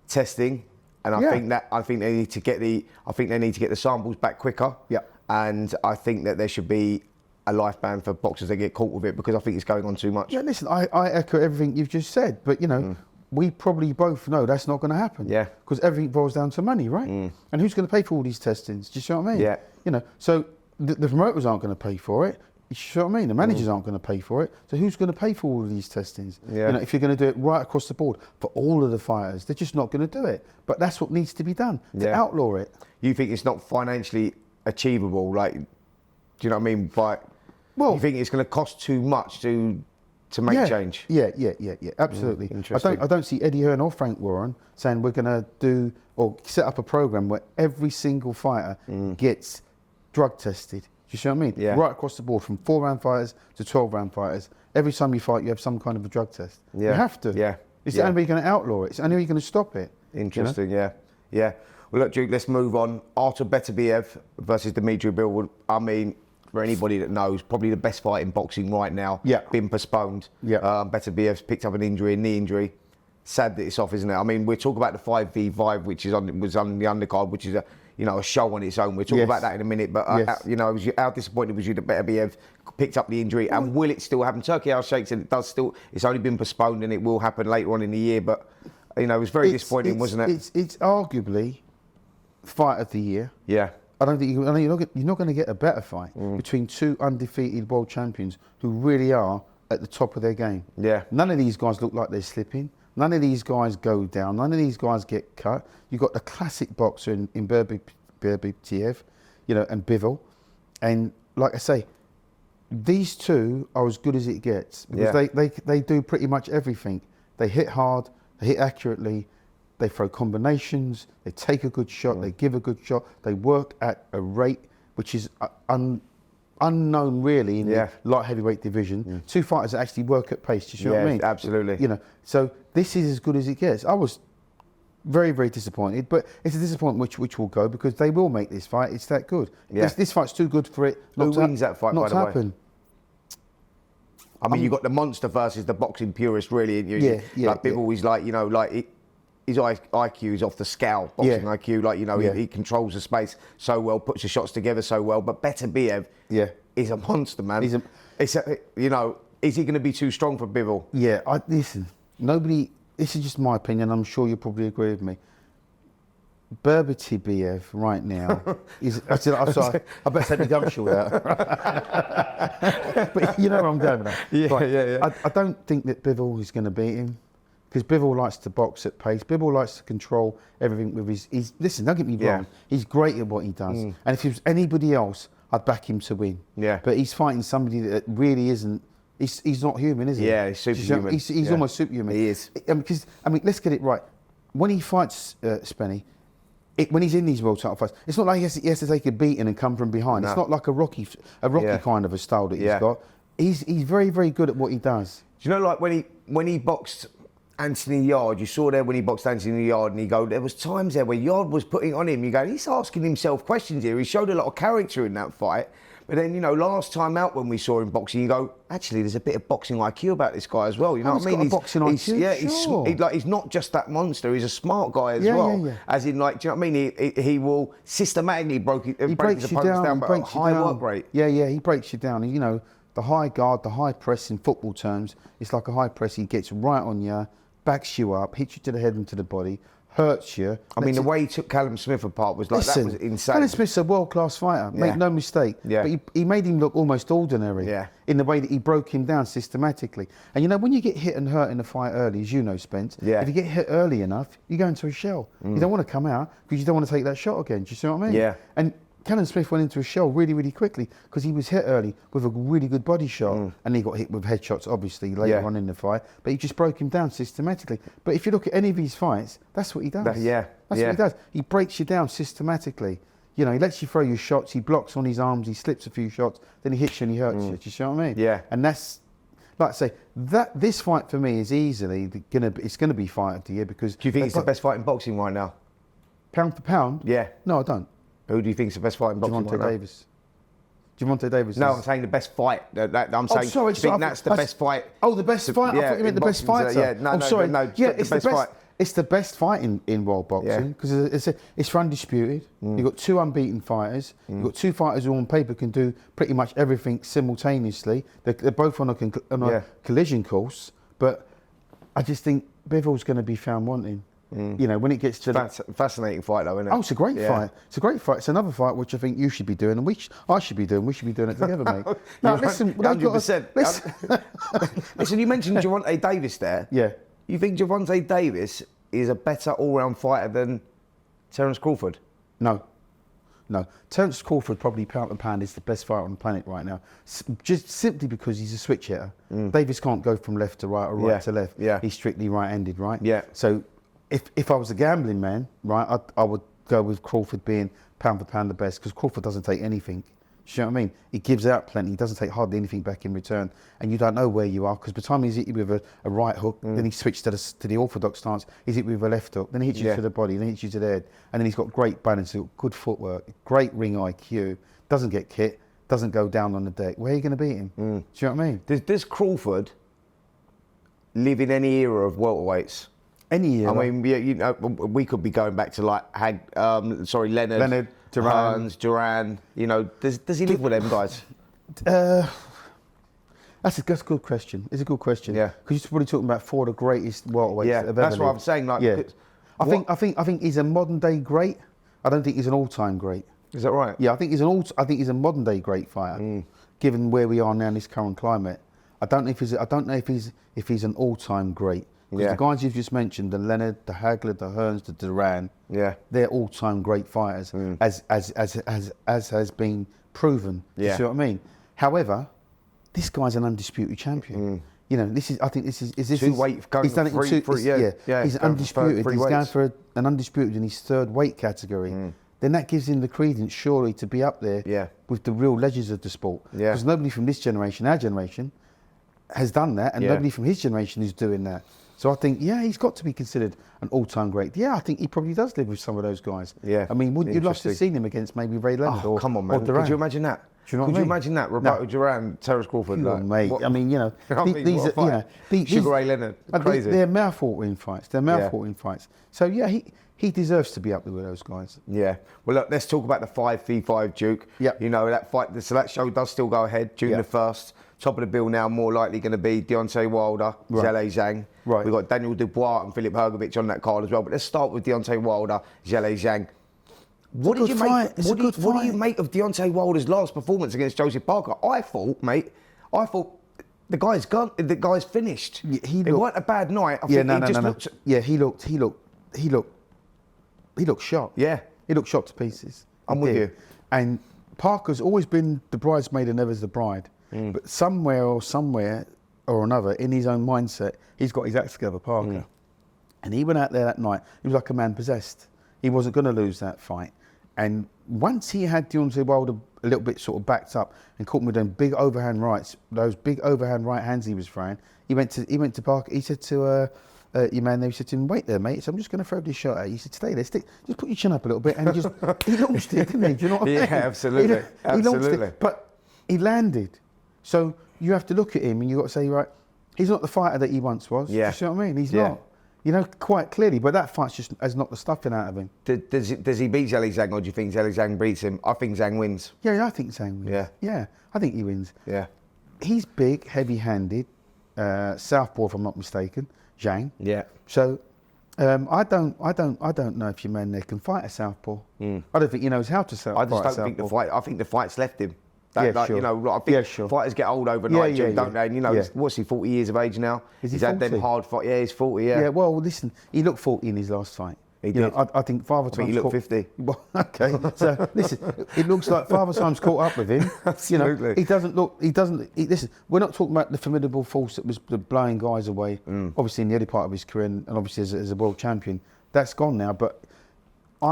testing. And I think they need to get the samples back quicker. Yeah. And I think that there should be a life ban for boxers that get caught with it, because I think it's going on too much. Yeah, listen, I echo everything you've just said, but we probably both know that's not going to happen. Yeah. Because everything boils down to money, right? And who's going to pay for all these testings? Do you see what I mean? Yeah. So the promoters aren't going to pay for it. You see what I mean? The managers aren't going to pay for it. So who's going to pay for all of these testings? Yeah. If you're going to do it right across the board for all of the fighters, they're just not going to do it. But that's what needs to be done to outlaw it. You think it's not financially achievable? Like, do you know what I mean? You think it's going to cost too much to make change? Yeah, absolutely. I don't see Eddie Hearn or Frank Warren saying we're going to do or set up a program where every single fighter gets drug tested. You see what I mean? Yeah. Right across the board, from 4-round fighters to 12-round fighters. Every time you fight, you have some kind of a drug test. Yeah. You have to. Yeah. It's the only way you're going to outlaw it. It's the only way you're going to stop it. Interesting, Yeah. Well, look, Duke, let's move on. Artur Beterbiev versus Dimitri Bivol. I mean, for anybody that knows, probably the best fight in boxing right now. Yeah. Been postponed. Yeah. Beterbiev's picked up a knee injury. Sad that it's off, isn't it? I mean, we're talking about the 5v5, which was on the undercard, which is a show on its own. We'll talk about that in a minute. But, how disappointed was you that Beterbiev picked up the injury? And will it still happen? Turkey Al-Sheikh said it's only been postponed and it will happen later on in the year. But, it was very disappointing, wasn't it? It's arguably fight of the year. Yeah. I don't think you're not going to get a better fight between two undefeated world champions who really are at the top of their game. Yeah. None of these guys look like they're slipping. None of these guys go down. None of these guys get cut. You've got the classic boxer in Beterbiev, and Bivol. And like I say, these two are as good as it gets, because they do pretty much everything. They hit hard, they hit accurately, they throw combinations, they take a good shot, they give a good shot, they work at a rate which is unknown really in the light heavyweight division. Two fighters that actually work at pace. Do you see what I mean? Absolutely. So this is as good as it gets. I was very, very disappointed, but it's a disappointment which will go, because they will make this fight. It's that good. Yeah. This fight's too good for it. Who wins that fight, by the way? I mean, you've got the monster versus the boxing purist, really. Bivol is his IQ is off the scale, boxing IQ. He controls the space so well, puts the shots together so well. But Beterbiev is a monster, man. Is he going to be too strong for Bivol? Yeah, listen, this is just my opinion, I'm sure you'll probably agree with me. Beterbiev right now is. I'm sorry, I better take the gum shield out. But you know where I'm going with that. Yeah. I don't think that Bivol is going to beat him, because Bivol likes to box at pace. Bivol likes to control everything with his. Listen, don't get me wrong. He's great at what he does, and if he was anybody else, I'd back him to win. Yeah. But he's fighting somebody that really isn't. He's not human, is he? Yeah, he's superhuman. He's almost superhuman. He is. Because let's get it right. When he fights Spenny, when he's in these world title fights, it's not like he has to take a beating and come from behind. No. It's not like a Rocky kind of a style that he's got. He's very, very good at what he does. Do you know, like when he boxed Anthony Yarde, you saw there when he boxed Anthony Yarde, and there was times there where Yarde was putting on him. You go, he's asking himself questions here. He showed a lot of character in that fight. But then, last time out when we saw him boxing, you go, actually, there's a bit of boxing IQ about this guy as well. You know what I mean? He's got boxing IQ, he's not just that monster. He's a smart guy as well. Yeah. As in, do you know what I mean? He will systematically break his opponents down, but at a high work rate. Yeah, he breaks you down. And, the high guard, the high press in football terms, it's like a high press. He gets right on you, backs you up, hits you to the head and to the body, hurts you. I mean, the way he took Callum Smith apart was that was insane. Callum Smith's a world-class fighter, make no mistake. Yeah. But he made him look almost ordinary in the way that he broke him down systematically. And when you get hit and hurt in a fight early, as you know, Spence, if you get hit early enough, you go into a shell. You don't want to come out because you don't want to take that shot again. Do you see what I mean? Yeah. And Callum Smith went into a shell really, really quickly because he was hit early with a really good body shot, and he got hit with headshots, obviously, later on in the fight. But he just broke him down systematically. But if you look at any of his fights, that's what he does. That's what he does. He breaks you down systematically. You know, he lets you throw your shots. He blocks on his arms. He slips a few shots. Then he hits you and he hurts you. Do you see what I mean? Yeah. And that's, like I say, this fight for me is easily it's gonna be fight of the year because. Do you think it's the best fight in boxing right now? Pound for pound? Yeah. No, I don't. Who do you think is the best fight in boxing right now? Gervonta Davis. No, I'm saying the best fight. I'm saying. Sorry, do you think that's the best fight? Oh, the best fight. I thought you meant the best fighter. Yeah, no, sorry. No, yeah, it's the best fight. It's the best fight in world boxing because it's for undisputed. You've got 2 unbeaten fighters. You've got 2 fighters who on paper can do pretty much everything simultaneously. They're both on a collision course, but I just think Bivol's going to be found wanting. You know, when it gets to fascinating fight though, isn't it? Oh, it's a great fight. It's a great fight. It's another fight which I think you should be doing, and I should be doing. We should be doing it together, mate. No, listen, 100%. Listen, you mentioned Gervonta Davis there. Yeah. You think Gervonta Davis is a better all-round fighter than Terence Crawford? No. Terence Crawford probably pound for pound is the best fighter on the planet right now, just simply because he's a switch hitter. Davis can't go from left to right or right to left. Yeah. He's strictly right-handed, right? Yeah. So if I was a gambling man, right, I would go with Crawford being pound for pound the best because Crawford doesn't take anything. Do you know what I mean? He gives out plenty. He doesn't take hardly anything back in return, and you don't know where you are because by the time he's hit you with a right hook, then he switched to the orthodox stance. He's hit with a left hook, then he hits you to the body, then he hits you to the head, and then he's got great balance, good footwork, great ring IQ. Doesn't get hit, doesn't go down on the deck. Where are you going to beat him? Do you know what I mean? Does Crawford live in any era of welterweights? Any era. I mean, you know, we could be going back to like Leonard, Duran. You know, does he live with them guys? That's a good question. It's a good question. Yeah. Because you're probably talking about 4 of the greatest welterweights that have ever that's what lived. I'm saying. Like, yeah. I think he's a modern day great. I don't think he's an all-time great. Is that right? Yeah, I think he's a modern day great fighter. Given where we are now in this current climate, I don't know if he's an all-time great. Because the guys you've just mentioned, the Leonard, the Hagler, the Hearns, the Duran, they're all-time great fighters, as has been proven. You see what I mean? However, this guy's an undisputed champion. You know, he's done it in two. He's undisputed. He's going for an undisputed in his 3rd weight category. Then that gives him the credence, surely, to be up there with the real legends of the sport. Because nobody from this generation, our generation, has done that, and nobody from his generation is doing that. So I think, he's got to be considered an all-time great. Yeah, I think he probably does live with some of those guys. Yeah. I mean, wouldn't you love to have seen him against maybe Ray Leonard or come on, man. Duran? Could you imagine that? Do you know what I mean? Could you imagine that? Roberto Duran, Terence Crawford. Mate. What? I mean, you know, these are, you know, Sugar Ray Leonard. Crazy. They're mouth-watering fights. So yeah, he deserves to be up there with those guys. Yeah. Well, look, let's talk about the 5v5 Duke. Yeah. You know, that fight, so that show does still go ahead, June the 1st. Top of the bill now, more likely going to be Deontay Wilder, Zhale Zhang. Right. We've got Daniel Dubois and Filip Hrgovic on that card as well. But let's start with Deontay Wilder, Zhale Zhang. What do you make of Deontay Wilder's last performance against Joseph Parker? I thought the guy's gone. The guy's finished. Yeah, it wasn't a bad night. He looked shocked. Yeah, he looked shocked to pieces. I'm with you. And Parker's always been the bridesmaid and never the bride. But somewhere or another, in his own mindset, he's got his act together, Parker. And he went out there that night. He was like a man possessed. He wasn't going to lose that fight. And once he had Deontay Wilder a little bit sort of backed up and caught him with them big overhand rights, those big overhand right hands he was throwing, he went to Parker. He said to your man there, he said to him, "Wait there, mate. So I'm just going to throw this shot at you." He said, "Stay there, just put your chin up a little bit." And he launched it, didn't he? Do you know what I mean? Yeah, absolutely. He launched it, but he landed. So you have to look at him and you've got to say, right, he's not the fighter that he once was. Yeah. Do you see what I mean? He's not. You know, quite clearly. But that fight just has knocked the stuffing out of him. Does he beat Zhale Zhang, or do you think Zhale Zhang beats him? I think Zhang wins. Yeah, I think Zhang wins. Yeah. Yeah, I think he wins. Yeah. He's big, heavy-handed, southpaw, if I'm not mistaken, Zhang. Yeah. So I don't know if your man there can fight a southpaw. I don't think he knows how to fight. I just don't think the fight. I think the fight's left him. Sure. You know, I think fighters get old overnight, don't they? And you know, what's he, 40 years of age now? Is he He's had them hard fights. Yeah, he's 40, Yeah, well, listen, he looked 40 in his last fight. He did. I think Father But Time's he looked caught, 50. Well, okay, so listen, it looks like Father Time's caught up with him. Absolutely. He doesn't look. Listen, we're not talking about the formidable force that was blowing guys away. Obviously, in the early part of his career, and obviously as a world champion, that's gone now. But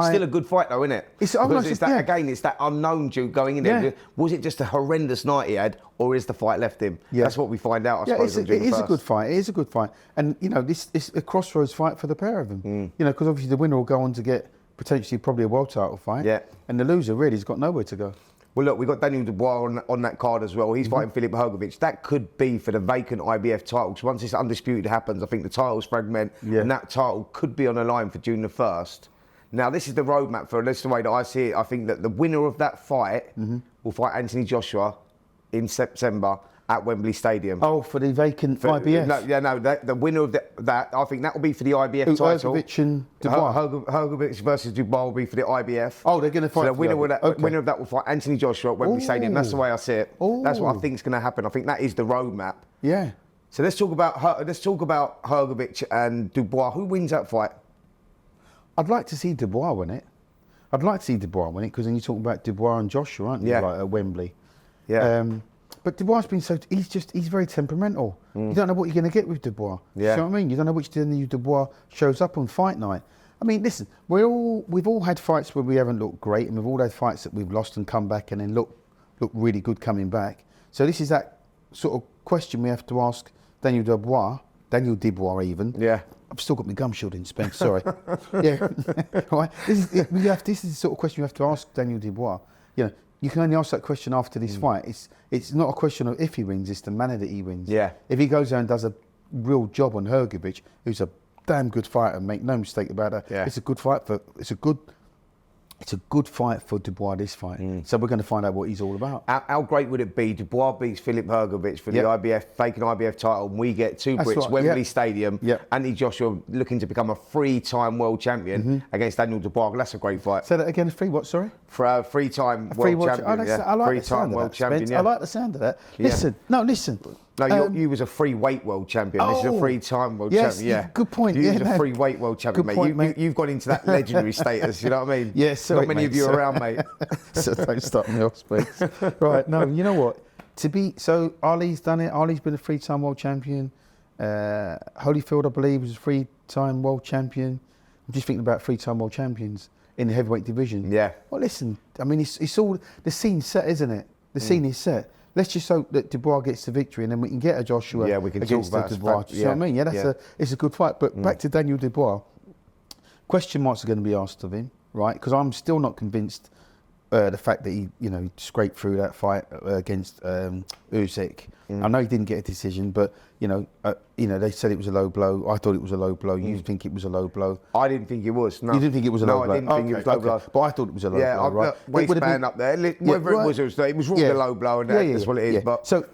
Still a good fight though, isn't it? It's because almost, it's that again. It's that unknown Duke going in there. Yeah. Was it just a horrendous night he had, or is the fight left him? Yeah. That's what we find out. I suppose. it is a good fight. It is a good fight, and this is a crossroads fight for the pair of them. Because obviously the winner will go on to get potentially probably a world title fight. Yeah. And the loser really has got nowhere to go. Well, look, we've got Daniel Dubois on that card as well. He's fighting Filip Hrgovic. That could be for the vacant IBF title. Because once this undisputed happens, I think the titles fragment, and that title could be on the line for June the 1st. Now, this is the roadmap for it. This is the way that I see it. I think that the winner of that fight will fight Anthony Joshua in September at Wembley Stadium. Oh, for the vacant IBF? The winner of that, I think that will be for the IBF title. Hrgovic and Dubois. Hrgovic versus Dubois will be for the IBF. Oh, they're going to fight. So the winner of that will fight Anthony Joshua at Wembley Stadium. That's the way I see it. That's what I think is going to happen. I think that is the roadmap. Yeah. So let's talk about Hrgovic and Dubois. Who wins that fight? I'd like to see Dubois win it. Because then you're talking about Dubois and Joshua, aren't you? Yeah. Like at Wembley. Yeah. But Dubois has been he's very temperamental. You don't know what you're going to get with Dubois. Yeah. You know what I mean? You don't know which Dubois shows up on fight night. I mean, listen, we've all had fights where we haven't looked great, and we've all had fights that we've lost and come back and then look really good coming back. So this is that sort of question we have to ask Daniel Dubois even. Yeah. I've still got my gum shield in, Spence, sorry. Yeah, right. This is the sort of question you have to ask Daniel Dubois. You can only ask that question after this fight. It's not a question of if he wins, it's the manner that he wins. Yeah. If he goes there and does a real job on Hrgovic, who's a damn good fighter, make no mistake about it. Yeah. It's a good fight It's a good fight for Dubois, this fight. So we're going to find out what he's all about. How great would it be? Dubois beats Filip Hrgovic for the vacant IBF title, and we get two Brits, right. Wembley Stadium. Yep. Anthony Joshua looking to become a three-time world champion against Daniel Dubois. That's a great fight. Say that again, what, sorry? For a three-time world champion. I like three-time world champion. I like the sound of that. Listen. No, you was a free weight world champion. This is a three-time world champion. Yeah, good point. You was a free weight world champion, mate. You've got into that legendary status. You know what I mean? Yes, sorry, not many of you around, mate. So don't stop me off, please. Right, no, you know what? Ali's done it. Ali's been a three-time world champion. Holyfield, I believe, was a three-time world champion. I'm just thinking about three-time world champions in the heavyweight division. Yeah. Well, listen, I mean, it's all, the scene's set, isn't it? The scene is set. Let's just hope that Dubois gets the victory, and then we can get a Joshua we can against talk about Dubois. You know what I mean? Yeah, it's a good fight. But back to Daniel Dubois, question marks are going to be asked of him, right? Because I'm still not convinced the fact that he, scraped through that fight against Usyk. I know he didn't get a decision, but they said it was a low blow. I thought it was a low blow. You think it was a low blow? I didn't think it was. No, you didn't think it was a low blow. No, I didn't think it was a low blow. But I thought it was a low blow. Right? Waistband up there. Whether it was wrong. A low blow, and that's what it is. But so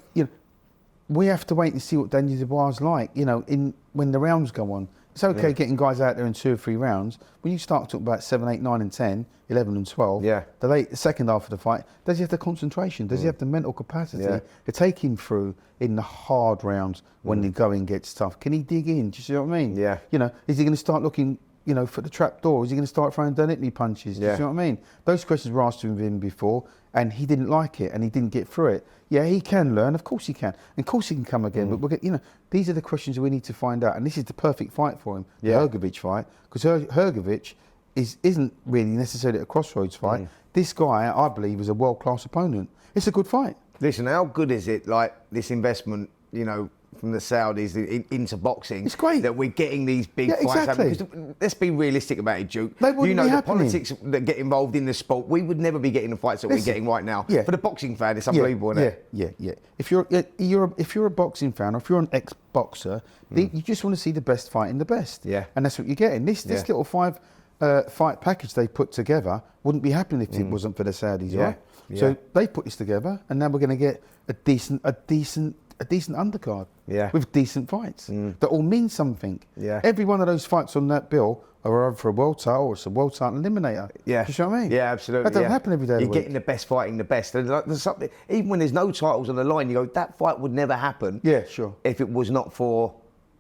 we have to wait and see what Daniel Dubois is like. When the rounds go on. It's okay getting guys out there in 2 or 3 rounds. When you start talking about 7, 8, 9 and 10, 11 and 12, the second half of the fight, does he have the concentration? Does he have the mental capacity to take him through in the hard rounds when the going gets tough? Can he dig in? Do you see what I mean? Yeah. Is he going to start looking, for the trap door? Is he going to start throwing Donitny punches? Do you see what I mean? Those questions were asked to him before, and he didn't like it, and he didn't get through it. Yeah, he can learn. Of course he can. And of course he can come again. But we'll get, these are the questions that we need to find out. And this is the perfect fight for him, the Hrgovic fight, because Hrgovic isn't really necessarily a crossroads fight. This guy, I believe, is a world-class opponent. It's a good fight. Listen, how good is it, like this investment, from the Saudis into boxing? It's great that we're getting these big fights. Exactly. Because let's be realistic about it, Duke. They wouldn't be the happening. politics that get involved in the sport, we would never be getting the fights that we're getting right now. Yeah. For the boxing fan, it's unbelievable, isn't it? Yeah. If you're a boxing fan, or if you're an ex-boxer, you just want to see the best fighting the best. Yeah. And that's what you're getting. This little fight package they put together wouldn't be happening if it wasn't for the Saudis, right? Yeah. So they put this together, and now we're going to get a decent undercard with decent fights that all mean something. Yeah. Every one of those fights on that bill are either for a world title or it's a world title eliminator. Yeah. Do you know what I mean? Yeah, absolutely. That doesn't happen every day of the You're week. getting the best fighting the best. And there's something, even when there's no titles on the line, you go, that fight would never happen. Yeah, sure. If it was not for,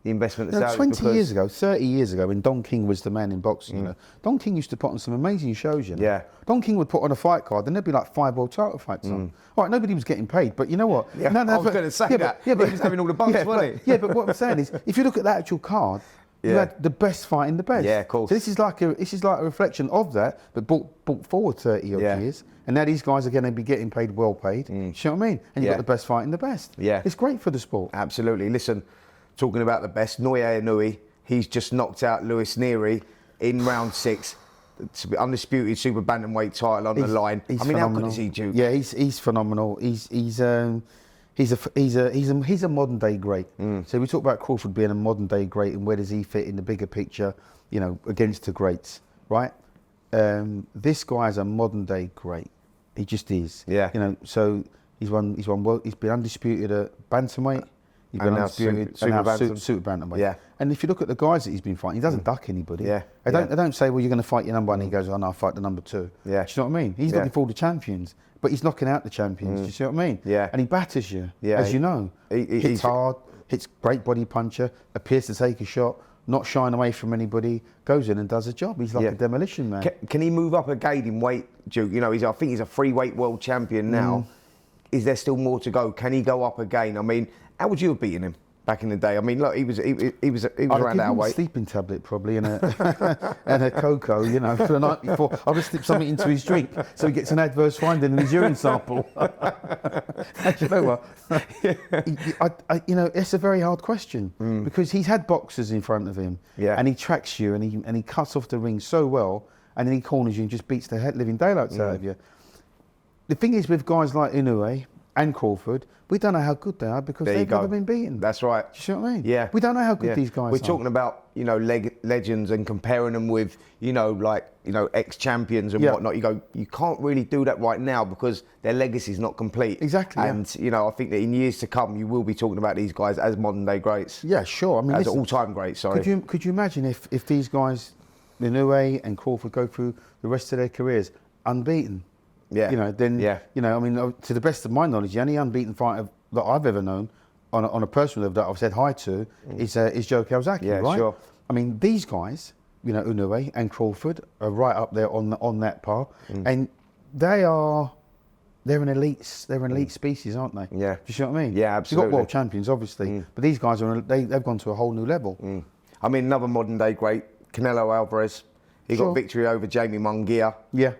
the investment. You know, 20 years ago, 30 years ago, when Don King was the man in boxing, you know, Don King used to put on some amazing shows, you know. Yeah. Don King would put on a fight card, and there'd be like 5 world title fights on. All right, nobody was getting paid, but you know what? Yeah, I was going to say that. He was having all the bumps, wasn't he? Yeah, but what I'm saying is, if you look at that actual card, you had the best fight in the best. Yeah, of course. So this is like a reflection of that, but brought forward 30 odd years. And now these guys are going to be getting paid, well paid. You know what I mean? And you've got the best fight in the best. Yeah. It's great for the sport. Absolutely. Listen, talking about the best, Naoya Inoue, he's just knocked out Nery in round 6. It's an undisputed super bantamweight title on the line. I mean, phenomenal. how good is he, Duke? Yeah, he's phenomenal. He's a modern day great. So we talk about Crawford being a modern day great, and where does he fit in the bigger picture? You know, against the greats, right? This guy's a modern day great. He just is. Yeah. You know, so he's been undisputed at bantamweight. He's been undisputed super bantamweight. Yeah. And if you look at the guys that he's been fighting, he doesn't duck anybody. Yeah. They don't say, well, you're going to fight your number 1, and he goes, oh no, I'll fight the number 2. Yeah. Do you know what I mean? He's looking for all the champions, but he's knocking out the champions. Do you see what I mean? Yeah. And he batters you, Yeah. as you know. Hits hard, hits great body puncher, appears to take a shot, not shying away from anybody, goes in and does a job. He's like a demolition man. Can he move up again in weight, Duke? You know, I think he's a free weight world champion now. Is there still more to go? Can he go up again? I mean, how would you have beaten him back in the day? I mean, look, he was around our weight. A sleeping tablet probably and a cocoa, you know, for the night before. I'll just slip something into his drink so he gets an adverse finding in his urine sample. You know what? You know, it's a very hard question because he's had boxers in front of him, and he tracks you and he cuts off the ring so well, and then he corners you and just beats the living daylights out of you. The thing is with guys like Inoue and Crawford, we don't know how good they are because they've never been beaten. That's right. Do you see what I mean? Yeah. We don't know how good these guys are. We're talking about, you know, legends and comparing them with, you know, like, you know, ex-champions and whatnot. You go, you can't really do that right now because their legacy's not complete. Exactly. And, you know, I think that in years to come, you will be talking about these guys as modern-day greats. Yeah, sure. I mean, as all-time greats, sorry. Could you imagine if these guys, Inoue and Crawford, go through the rest of their careers unbeaten? Yeah. You know, then, you know, I mean, to the best of my knowledge, the only unbeaten fighter that I've ever known on a personal level that I've said hi to is Joe Calzaghe, right? Sure. I mean, these guys, you know, Inoue and Crawford are right up there on that par, and they're an elite species, aren't they? Yeah. Do you see what I mean? Yeah, absolutely. You've got world champions, obviously, but these guys they've gone to a whole new level. I mean, another modern day great, Canelo Alvarez. He got victory over Jaime Munguia. Yeah.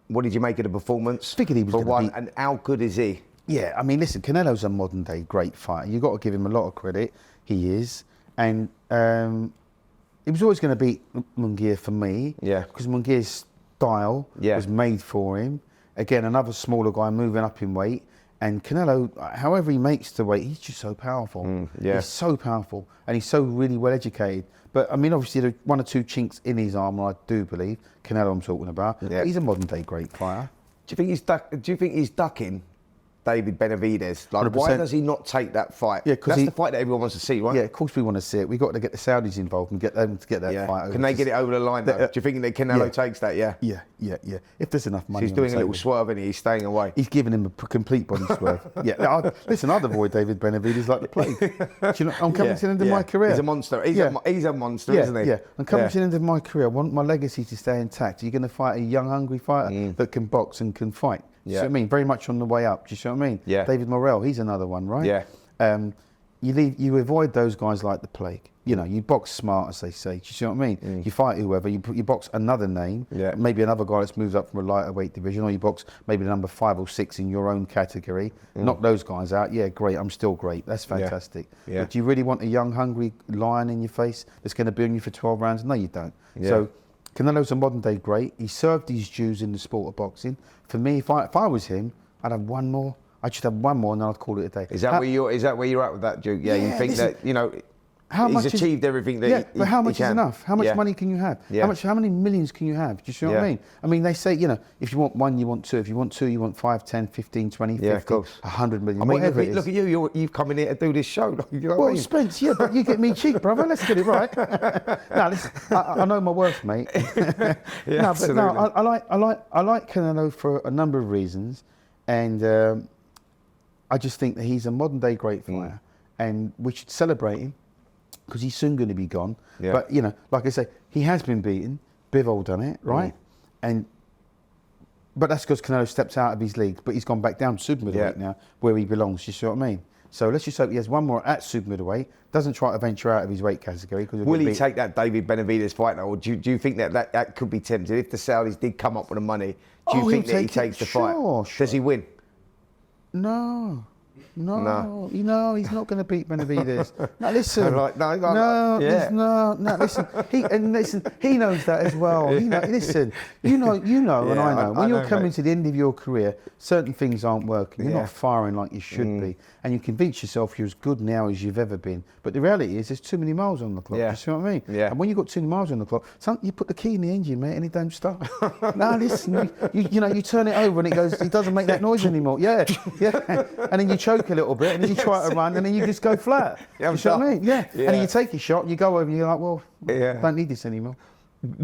What did you make of the performance? Figured he was going to be... And how good is he? Yeah, I mean, listen, Canelo's a modern day great fighter. You've got to give him a lot of credit. He is. And he was always going to beat Munguia for me. Yeah. Because Munguia's style was made for him. Again, another smaller guy moving up in weight. And Canelo, however he makes the weight, he's just so powerful. He's so powerful. And he's so really well educated. But I mean, obviously, there are 1 or 2 chinks in his armour, I do believe. Canelo, I'm talking about. Yeah. But he's a modern day great fighter. Do you think he's ducking David Benavidez? Like, 100%. why does he not take that fight? Yeah, that's the fight that everyone wants to see, right? Yeah, of course we want to see it. We've got to get the Saudis involved and get them to get that fight over. Can they get it over the line, though? Do you think that Canelo takes that, Yeah. If there's enough money. So he's doing a little swerve and he's staying away. He's giving him a complete body swerve. Listen, I'd avoid David Benavidez like the plague. Do you know, I'm coming to the end of my career. He's a monster. He's a monster, isn't he? Yeah, I'm coming to the end of my career. I want my legacy to stay intact. You're going to fight a young, hungry fighter that can box and can fight. You see what I mean? Very much on the way up. Do you see what I mean? Yeah. David Morrell, he's another one, right? Yeah. You avoid those guys like the plague. You know, you box smart, as they say. Do you see what I mean? You fight whoever, you box another name, maybe another guy that's moved up from a lighter weight division, or you box maybe the number 5 or 6 in your own category. Knock those guys out. Yeah, great. I'm still great. That's fantastic. But do you really want a young, hungry lion in your face that's going to be on you for 12 rounds? No, you don't. So Canelo's a modern day great. He served his dues in the sport of boxing. For me, if I was him, I'd have one more. I'd just have one more and then I'd call it a day. Is that where you're at with that, Duke? Yeah, you think that, you know, he's achieved everything that but how much is enough? How much money can you have? Yeah. How many millions can you have? Do you see what I mean? I mean, they say, you know, if you want 1, you want 2. If you want 2, you want 5, 10, 15, 20, 50, 100 million, I mean, whatever it is. Look at you. You've come in here to do this show. You know what I mean? Spence, but you get me cheap, brother. Let's get it right. No, listen, I know my worth, mate. I like Canelo for a number of reasons, and I just think that he's a modern day great fighter, and we should celebrate him. because he's soon going to be gone. Yeah. But, you know, like I say, he has been beaten. Bivol done it, right? But that's because Canelo stepped out of his league, but he's gone back down to super middleweight now, where he belongs. You see what I mean? So let's just hope he has one more at super middleweight, doesn't try to venture out of his weight category. Will he take that David Benavidez fight now, or do you think that could be tempted? If the Saudis did come up with the money, do you think that he takes the fight? Sure. Does he win? No. You know, he's not going to beat Benavidez. No, listen. Listen. He knows that as well. Listen, you know, and I know. When you're coming to the end of your career, certain things aren't working. You're not firing like you should be, and you convince yourself you're as good now as you've ever been. But the reality is, there's too many miles on the clock. You see what I mean? Yeah. And when you've got too many miles on the clock, you put the key in the engine, mate, and it don't start. No, listen. You turn it over and it doesn't make that noise anymore. Yeah. And then you choke a little bit, and then you try to run, and then you just go flat. You see what I mean? Yeah. And then you take a shot, you go over, and you're like, well, I don't need this anymore.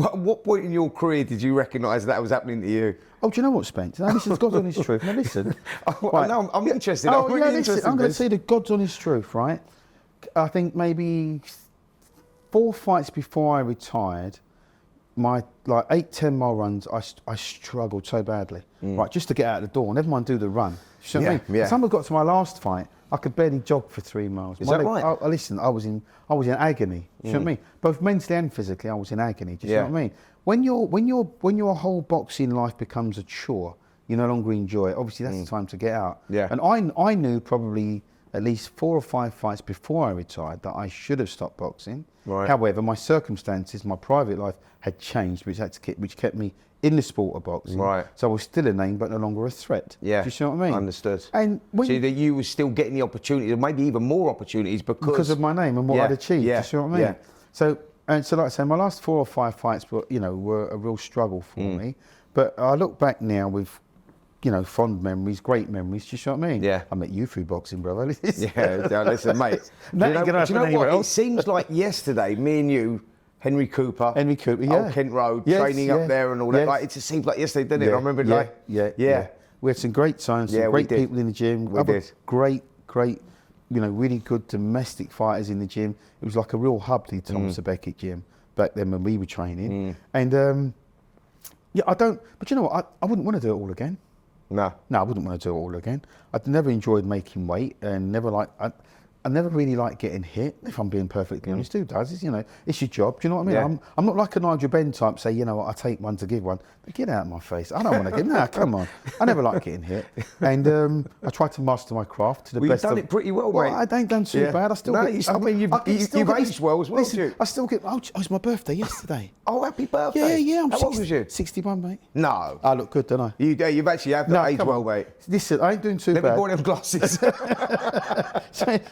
At what point in your career did you recognise that was happening to you? Oh, do you know what, Spence? Now, listen, God's honest truth. Now, listen. I'm interested. I'm really interested. I'm going to say the God's honest truth, right? I think maybe 4 fights before I retired, my 8-10 mile runs, I struggled so badly, right, just to get out the door. Never mind do the run. You see what I mean? By the time I got to my last fight, I could barely jog for 3 miles. Is that right? Listen, I was in agony. You see what I mean? Both mentally and physically, I was in agony. Do you see what I mean? When your whole boxing life becomes a chore, you no longer enjoy it. Obviously, that's the time to get out. Yeah. And I knew probably at least 4 or 5 fights before I retired that I should have stopped boxing. Right. However, my circumstances, my private life had changed, which kept me in the sport of boxing. Right. So I was still a name, but no longer a threat. Yeah. Do you see what I mean? Understood. And so that you were still getting the opportunity, or maybe even more opportunities because of my name and what I'd achieved. Do you see what I mean? Yeah. So like I say, my last 4 or 5 fights were a real struggle for me. But I look back now with, fond memories, great memories. Do you see what I mean? Yeah. I met you through boxing, brother. Listen, mate. Do you know what? It seems like yesterday, me and you, Henry Cooper, Old Kent Road, training up there and all that. Like, it just seems like yesterday, didn't it? I remember We had some great times, some great people in the gym. We did. Great, really good domestic fighters in the gym. It was like a real hub, the Thomas Beckett gym back then when we were training. And but you know what? I wouldn't want to do it all again. No, I wouldn't want to do it all again. I'd never enjoyed making weight and I never really like getting hit, if I'm being perfectly honest. Who does? It's your job. Do you know what I mean? I'm not like a Nigel Benn type, say, I take one to give one. But get out of my face. I don't want to give. Nah, come on. I never like getting hit. And I try to master my craft to the best. You've done it pretty well, mate. I ain't done too bad. I still you've aged well as well, listen, I still get, it's my birthday yesterday. Oh, happy birthday. Yeah. How old was you? 61, mate. No. I look good, don't I? You've actually aged well, mate. Listen, I ain't doing too bad. Let me borrow them glasses.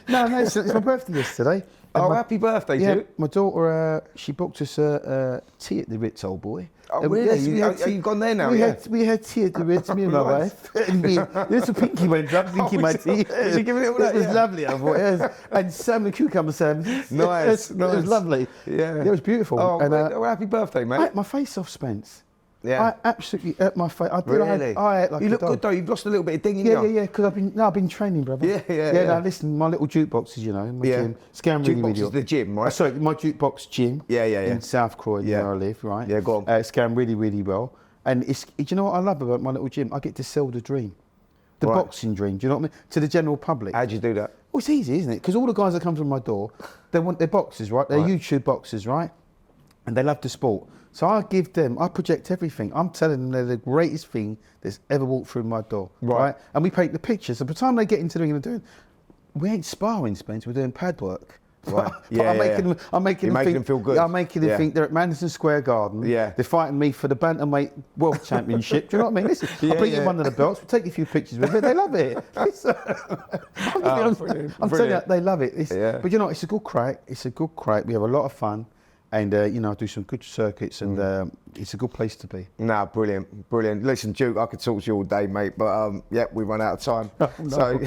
No, it's my birthday yesterday. Happy birthday, dude. My daughter, she booked us a tea at the Ritz, old boy. Oh, really? You've gone there now, We had tea at the Ritz, me and my wife. There's a pinky went up, drinking my tea. Was you giving it all that? It was lovely, I thought. Yes. And salmon and cucumber sandwiches. Nice. It was lovely. Yeah. It was beautiful. Oh, happy birthday, mate. I ate my face off, Spence. Yeah. I absolutely ate my face. Really? I ate like you look a dog. good though. You've lost a little bit of ding, Yeah, because I've been training, brother. Yeah. Now listen, my little jukeboxes, my gym, scam really, really. Jukebox is the gym, right? Sorry, my jukebox gym. Yeah. In South Croydon, where I live, right? Yeah, go on. Scam really, really well. And do you know what I love about my little gym? I get to sell the dream, the boxing dream. Do you know what I mean? To the general public. How'd you do that? Well, it's easy, isn't it? Because all the guys that come through my door, they want their boxers, right? They're YouTube boxers, right? And they love the sport. So I project everything. I'm telling them they're the greatest thing that's ever walked through my door, right? And we paint the pictures. So by the time they get into the ring, we ain't sparring, Spence. We're doing pad work. Right. I'm making them feel good. I'm making them think they're at Madison Square Garden. Yeah. They're fighting me for the bantamweight world championship. Do you know what I mean? Listen, I'll bring you one of the belts. We'll take a few pictures with it. They love it. I'm telling you, they love it. But it's a good crack. We have a lot of fun. And, I do some good circuits and it's a good place to be. Nah, brilliant. Listen, Duke, I could talk to you all day, mate, but we run out of time. So,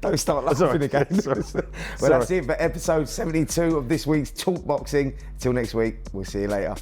don't start laughing again. Well, that's it for episode 72 of this week's Talk Boxing. Till next week, we'll see you later.